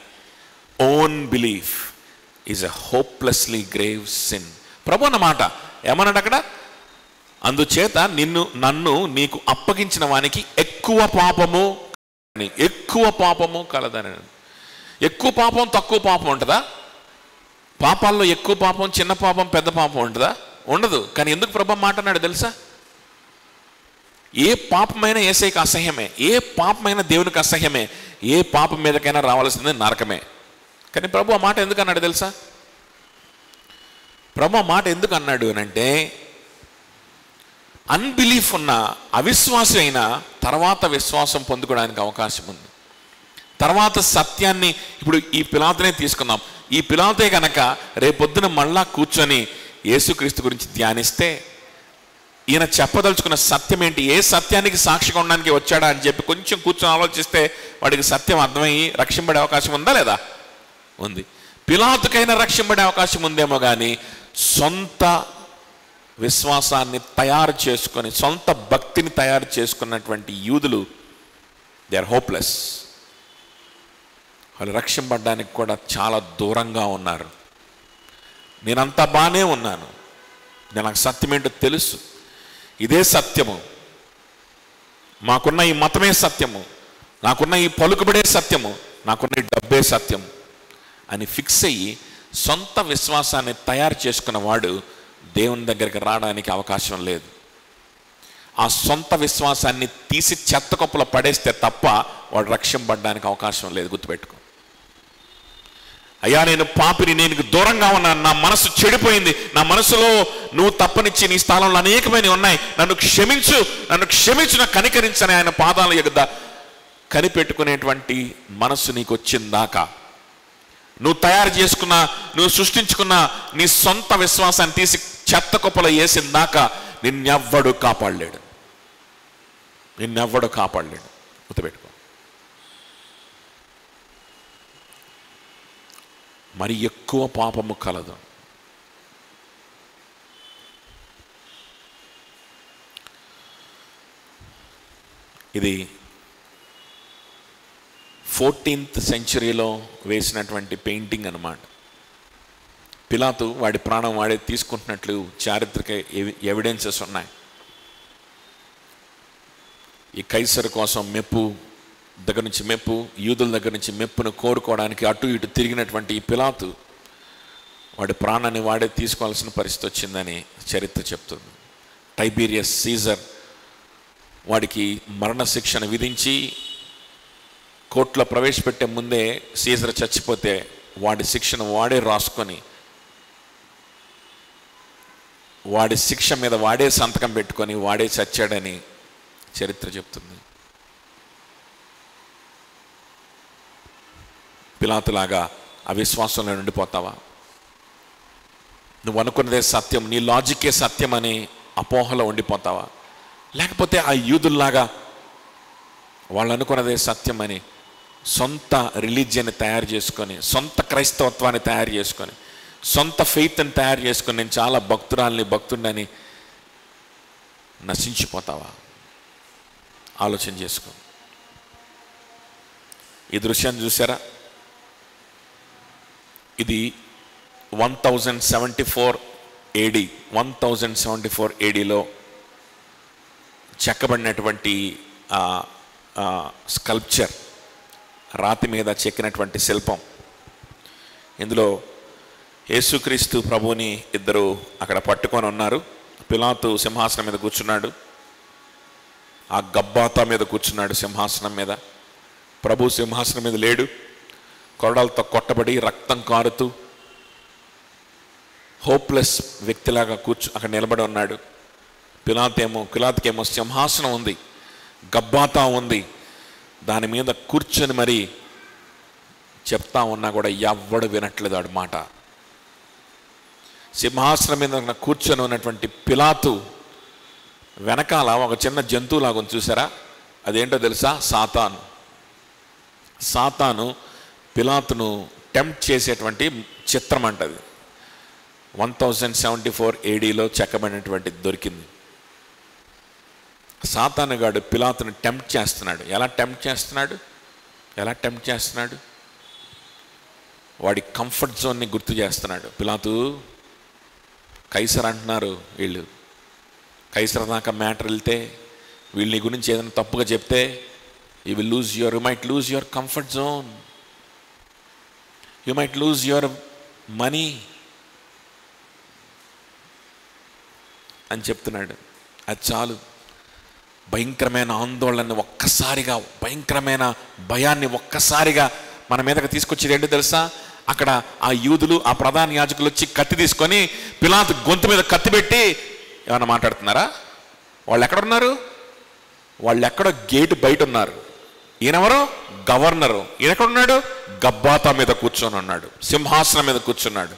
unbelief is a hopelessly grave sin. ప్రభు అన్నమాట ఏమన్నాడు అక్కడ? అందుచేత నన్ను నీకు అప్పగించిన వానికి ఎక్కువ పాపము కలదని. ఎక్కువ పాపం తక్కువ పాపం ఉంటుందా? పాపాల్లో ఎక్కువ పాపం, చిన్న పాపం, పెద్ద పాపం ఉంటుందా? ఉండదు. కానీ ఎందుకు ప్రభు మాట అన్నాడు తెలుసా? ఏ పాపమైన యేసయ్యకి అసహ్యమే, ఏ పాపమైన దేవునికి అసహ్యమే, ఏ పాపం మీదకైనా రావాల్సింది నరకమే. కానీ ప్రభు ఆ మాట ఎందుకు అన్నాడు తెలుసా? ప్రభు ఆ మాట ఎందుకు అన్నాడు అని అంటే, అన్బిలీఫ్ ఉన్న అవిశ్వాసం అయినా తర్వాత విశ్వాసం పొందుకోవడానికి అవకాశం ఉంది. తర్వాత సత్యాన్ని, ఇప్పుడు ఈ పిలాతునే తీసుకుందాం. ఈ పిలాతే కనుక రేపొద్దున మళ్ళా కూర్చొని యేసుక్రీస్తు గురించి ధ్యానిస్తే, ఈయన చెప్పదలుచుకున్న సత్యం ఏంటి, ఏ సత్యానికి సాక్షిగా ఉండడానికి వచ్చాడా అని చెప్పి కొంచెం కూర్చొని ఆలోచిస్తే వాడికి సత్యం అర్థమయ్యి రక్షింపడే అవకాశం ఉందా లేదా? ఉంది. పిలాతుకైనా రక్షింపడే అవకాశం ఉందేమో కానీ సొంత విశ్వాసాన్ని తయారు చేసుకొని, సొంత భక్తిని తయారు చేసుకున్నటువంటి యూదులు దే ఆర్ హోప్లెస్. వాళ్ళు రక్షింపడడానికి కూడా చాలా దూరంగా ఉన్నారు. నేనంతా బాగానే ఉన్నాను, నాకు సత్యం ఏంటో తెలుసు, ఇదే సత్యము, మాకున్న ఈ మతమే సత్యము, నాకున్న ఈ పలుకుబడే సత్యము, నాకున్న ఈ డబ్బే సత్యం అని ఫిక్స్ అయ్యి సొంత విశ్వాసాన్ని తయారు చేసుకున్న వాడు దేవుని దగ్గరికి రావడానికి అవకాశం లేదు. ఆ సొంత విశ్వాసాన్ని తీసి చెత్త కుప్పలో పడేస్తే తప్ప వాడు రక్షింపబడడానికి అవకాశం లేదు. గుర్తుపెట్టుకో. అయ్యా నేను పాపిని, నేను దూరంగా ఉన్నాను, నా మనసు చెడిపోయింది, నా మనసులో నువ్వు తప్పనిచ్చి నీ స్థానంలో అనేకమైనవి ఉన్నాయి, నన్ను క్షమించు, నా కనికరించని ఆయన పాదాల యొద్ద కనిపెట్టుకునేటువంటి మనసు నీకు వచ్చిందాకా, నువ్వు తయారు చేసుకున్న, నువ్వు సృష్టించుకున్న నీ సొంత విశ్వాసాన్ని తీసి చెత్త కుప్పలో వేసిన దాకా నిన్నెవ్వడు కాపాడలేడు. గుర్తుపెట్టుకో. మరి ఎక్కువ పాపము కలదు. ఇది 14th సెంచరీలో వేసినటువంటి పెయింటింగ్ అన్నమాట. పిలాతు వాడి ప్రాణం వాడే తీసుకుంటున్నట్లు చారిత్రక ఎవిడెన్సెస్ ఉన్నాయి. ఈ కైసరు కోసం మెప్పు దగ్గర నుంచి మెప్పు, యూదుల దగ్గర నుంచి మెప్పును కోరుకోవడానికి అటు ఇటు తిరిగినటువంటి ఈ పిలాతు వాడి ప్రాణాన్ని వాడే తీసుకోవాల్సిన పరిస్థితి వచ్చిందని చరిత్ర చెప్తుంది. టైబీరియస్ సీజర్ వాడికి మరణశిక్షను విధించి కోర్టులో ప్రవేశపెట్టే ముందే సీజర్ చచ్చిపోతే వాడి శిక్షను వాడే రాసుకొని వాడి శిక్ష మీద వాడే సంతకం పెట్టుకొని వాడే చచ్చాడని చరిత్ర చెప్తుంది. పిలాతులాగా అవిశ్వాసంలో ఉండిపోతావా? నువ్వు అనుకున్నదే సత్యం, నీ లాజికే సత్యం అని అపోహలో ఉండిపోతావా? లేకపోతే ఆ యూదుల్లాగా వాళ్ళు అనుకున్నదే సత్యం అని సొంత రిలీజియన్ని తయారు చేసుకొని, సొంత క్రైస్తవత్వాన్ని తయారు చేసుకొని, సొంత ఫెయిత్ని తయారు చేసుకొని నేను చాలా భక్తుడిని నశించిపోతావా? ఆలోచన చేసుకో. ఈ దృశ్యాన్ని చూసారా? ఇది 1074 AD 1074 ADలో చెక్కబడినటువంటి స్కల్ప్చర్, రాతి మీద చెక్కినటువంటి శిల్పం. ఇందులో యేసుక్రీస్తు ప్రభువుని ఇద్దరు అక్కడ పట్టుకొని ఉన్నారు. పిలాతు సింహాసనం మీద కూర్చున్నాడు, ఆ గబ్బాతా మీద కూర్చున్నాడు సింహాసనం మీద. ప్రభు సింహాసనం మీద లేడు, కొరడాలతో కొట్టబడి రక్తం కారుతూ హోప్లెస్ వ్యక్తిలాగా అక్కడ నిలబడి ఉన్నాడు. పిలాతుకేమో సింహాసనం ఉంది, గబ్బాతా ఉంది, దాని మీద కూర్చొని మరి చెప్తా ఉన్నా కూడా ఎవ్వడు వినట్లేదు వాడి మాట. సింహాసనం మీద కూర్చొని ఉన్నటువంటి పిలాతు వెనకాల ఒక చిన్న జంతువులాగా చూసారా? అదేంటో తెలుసా? సాతాను పిలాతును టెంప్ట్ చేసేటువంటి చిత్రం అంటది. 1074 ADలో చెక్కబడినటువంటి దొరికింది. సాతానుగాడు పిలాతును టెంప్ట్ చేస్తున్నాడు. ఎలా టెంప్ట్ చేస్తున్నాడు? వాడి కంఫర్ట్ జోన్ని గుర్తు చేస్తున్నాడు. పిలాతు, కైసర్ అంటున్నారు వీళ్ళు, కైసర్ దాకా మ్యాటర్ వెళ్తే, వీళ్ళ గురించి ఏదైనా తప్పుగా చెప్తే you might lose your comfort zone, you might lose your money అని చెప్తున్నాడు. అది చాలు, భయంకరమైన ఆందోళనని ఒక్కసారిగా, భయంకరమైన భయాన్ని ఒక్కసారిగా మన మీదకి తీసుకొచ్చేది ఏంటో తెలుసా? అక్కడ ఆ యూదులు, ఆ ప్రధాన యాజకులు వచ్చి కత్తి తీసుకొని పిలాతు గొంతు మీద కత్తి పెట్టి ఏమన్నా మాట్లాడుతున్నారా? వాళ్ళు ఎక్కడున్నారు? వాళ్ళు ఎక్కడో గేటు బయట ఉన్నారు. ఈయనెవరో? గవర్నరు. ఈయన ఎక్కడున్నాడు? గబ్బాతా మీద కూర్చొని ఉన్నాడు, సింహాసనం మీద కూర్చున్నాడు.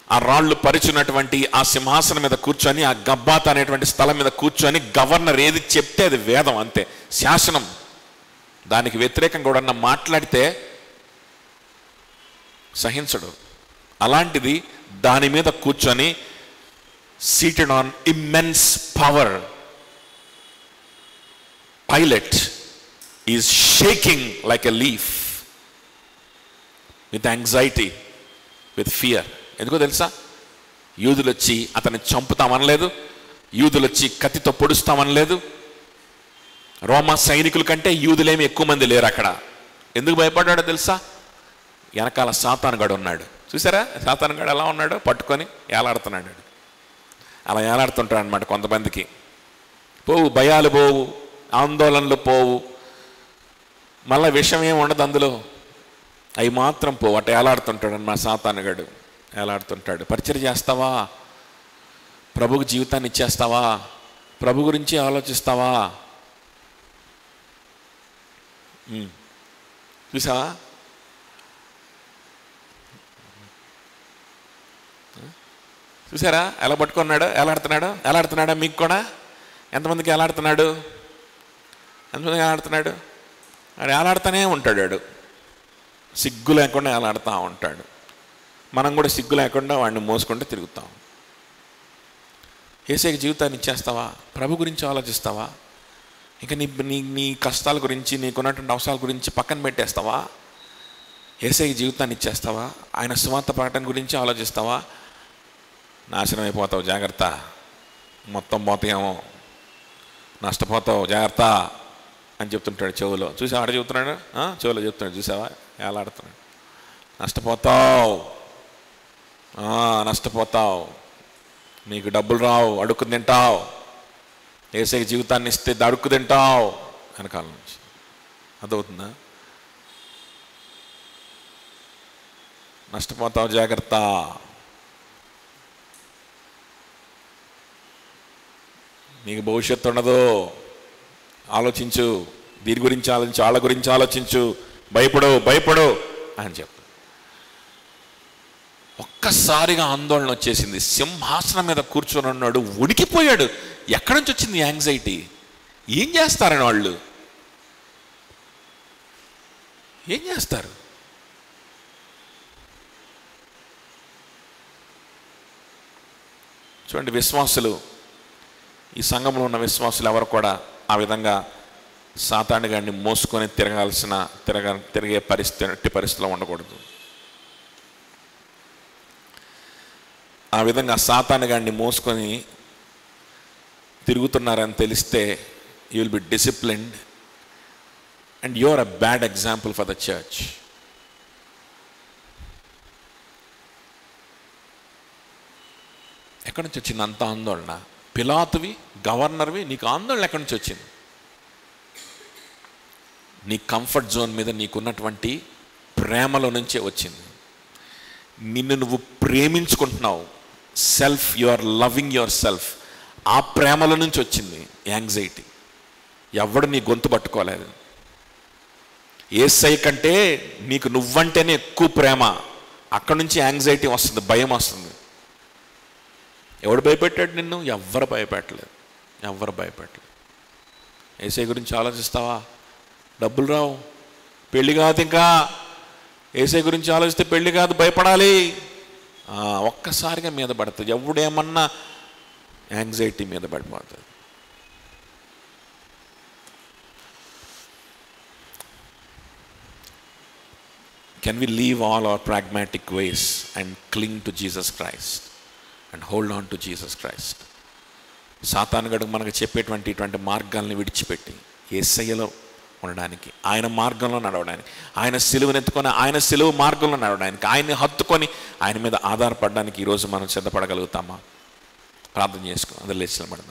ఆ రాళ్ళు పరిచినటువంటి ఆ సింహాసనం మీద కూర్చొని, ఆ గబ్బాతా అనేటువంటి స్థలం మీద కూర్చొని గవర్నర్ ఏది చెప్తే అది వేదం, అంతే, శాసనం. దానికి వ్యతిరేకంగా కూడా మాట్లాడితే సహించడు. అలాంటిది దాని మీద కూర్చొని, seated on immense power, Pilate is shaking like a leaf with anxiety, with fear. ఎందుకో తెలుసా? యూదులు వచ్చి అతన్ని చంపుతామనలేదు, యూదులు వచ్చి కత్తితో పొడుస్తామనలేదు. రోమా సైనికుల కంటే యూదులేమి ఎక్కువ మంది లేరు అక్కడ. ఎందుకు భయపడ్డాడో తెలుసా? వెనకాల సాతానుగాడు ఉన్నాడు. చూసారా సాతానుగాడు ఎలా ఉన్నాడో? పట్టుకొని ఏలాడుతున్నాడు. అలా ఏలాడుతుంటాడు అనమాట. కొంతమందికి పోవు, భయాలు పోవు, ఆందోళనలు పోవు, మళ్ళీ విషయం ఏమి ఉండదు అందులో, అవి మాత్రం పోవు. అటు ఏలాడుతుంటాడు అన్నమాట సాతానుగాడు. ఏలాడుతుంటాడు. పరిచయం చేస్తావా? ప్రభుకు జీవితాన్ని ఇచ్చేస్తావా? ప్రభు గురించి ఆలోచిస్తావా? చూసావా? చూసారా ఎలా పట్టుకున్నాడు? ఎలాడుతున్నాడా? మీకు కూడా ఎంతమందికి ఎలాడుతున్నాడు? ఎంతమందికి ఎలాడుతున్నాడు? ఆడు ఎలాడుతూనే ఉంటాడు. వాడు సిగ్గు లేకుండా ఎలాడుతూ ఉంటాడు. మనం కూడా సిగ్గు లేకుండా వాడిని మోసుకుంటూ తిరుగుతాం. యేసయ్యకి జీవితాన్ని ఇచ్చేస్తావా? ప్రభు గురించి ఆలోచిస్తావా? ఇంకా నీ కష్టాల గురించి, నీకున్నటువంటి అవసరాల గురించి పక్కన పెట్టేస్తావా? యేసయ్యకి జీవితాన్ని ఇచ్చేస్తావా? ఆయన సువార్త ప్రకటన గురించి ఆలోచిస్తావా? నాశనం అయిపోతావు, జాగ్రత్త, మొత్తం పోతాయేమో, నష్టపోతావు, జాగ్రత్త అని చెప్తుంటాడు చెవులో. చూసావా? ఆడ చెబుతున్నాడు, చెవులో చెప్తున్నాడు. చూసావా ఎలా ఆడుతున్నాడు? నష్టపోతావు, నీకు డబ్బులు రావు, అడుక్కు తింటావు. యేసయ్యకి జీవితాన్ని ఇస్తే అడుక్కు తింటావు వెనకాల నుంచి. అదవుతుందా? నష్టపోతావు, జాగ్రత్త. నీకు భవిష్యత్తు ఉండదు, ఆలోచించు, దీని గురించి ఆలోచించు, వాళ్ళ గురించి ఆలోచించు, భయపడు అని చెప్పు. ఒక్కసారిగా ఆందోళన వచ్చేసింది. సింహాసనం మీద కూర్చొని ఉన్నాడు, ఉడికిపోయాడు. ఎక్కడి నుంచి వచ్చింది యాంగ్జైటీ? ఏం చేస్తారని వాళ్ళు ఏం చేస్తారు? చూడండి, విశ్వాసులు, ఈ సంఘంలో ఉన్న విశ్వాసులు ఎవరు కూడా ఆ విధంగా సాతాను గారిని మోసుకొని తిరిగే పరిస్థితిలో ఉండకూడదు. ఆ విధంగా సాతాను గారిని మోసుకొని తిరుగుతున్నారని తెలిస్తే you will be disciplined and you are a bad example for the church. ఎక్కడి నుంచి వచ్చింది అంత ఆందోళన? పిలాతువి, గవర్నర్వి, నీకు ఆందోళన ఎక్కడి నుంచి వచ్చింది? నీ కంఫర్ట్ జోన్ మీద నీకున్నటువంటి ప్రేమలో నుంచే వచ్చింది. నిన్ను నువ్వు ప్రేమించుకుంటున్నావు, self, you are loving yourself. ఆ ప్రేమల నుంచి వచ్చింది యాంగ్జైటీ. ఎవడు నీ గొంతు పట్టుకోలేదు. యేసయ్య కంటే నీకు నువ్వంటేనే ఎక్కువ ప్రేమ. అక్కడి నుంచి యాంగ్జైటీ వస్తుంది, భయం వస్తుంది. ఎవడు భయపెట్టాడు నిన్ను? ఎవ్వరు భయపెట్టలేదు, ఎవ్వరు భయపెట్టలేదు. యేసయ్య గురించి ఆలోచిస్తావా? డబ్బులు రావు, పెళ్ళి కాదు. ఇంకా యేసయ్య గురించి ఆలోచిస్తే పెళ్ళి కాదు, భయపడాలి. ఒక్కసారిగా మీద పడుతుంది. ఎవడేమన్నా యాంగ్జైటీ మీద పడిపోతుంది. Can we leave all our pragmatic ways and cling to Jesus Christ and hold on to Jesus Christ? సాతానుగాడు మనకు చెప్పేటువంటి ఇటువంటి మార్గాల్ని విడిచిపెట్టి యేసయ్యలో ఉండడానికి, ఆయన మార్గంలో నడవడానికి, ఆయన సిలువను ఎత్తుకొని ఆయన సిలువ మార్గంలో నడవడానికి, ఆయన్ని హత్తుకొని ఆయన మీద ఆధారపడడానికి ఈరోజు మనం సిద్ధపడగలుగుతామా? ప్రార్థన చేసుకుని అందరూ లేచి నిలబడదాం.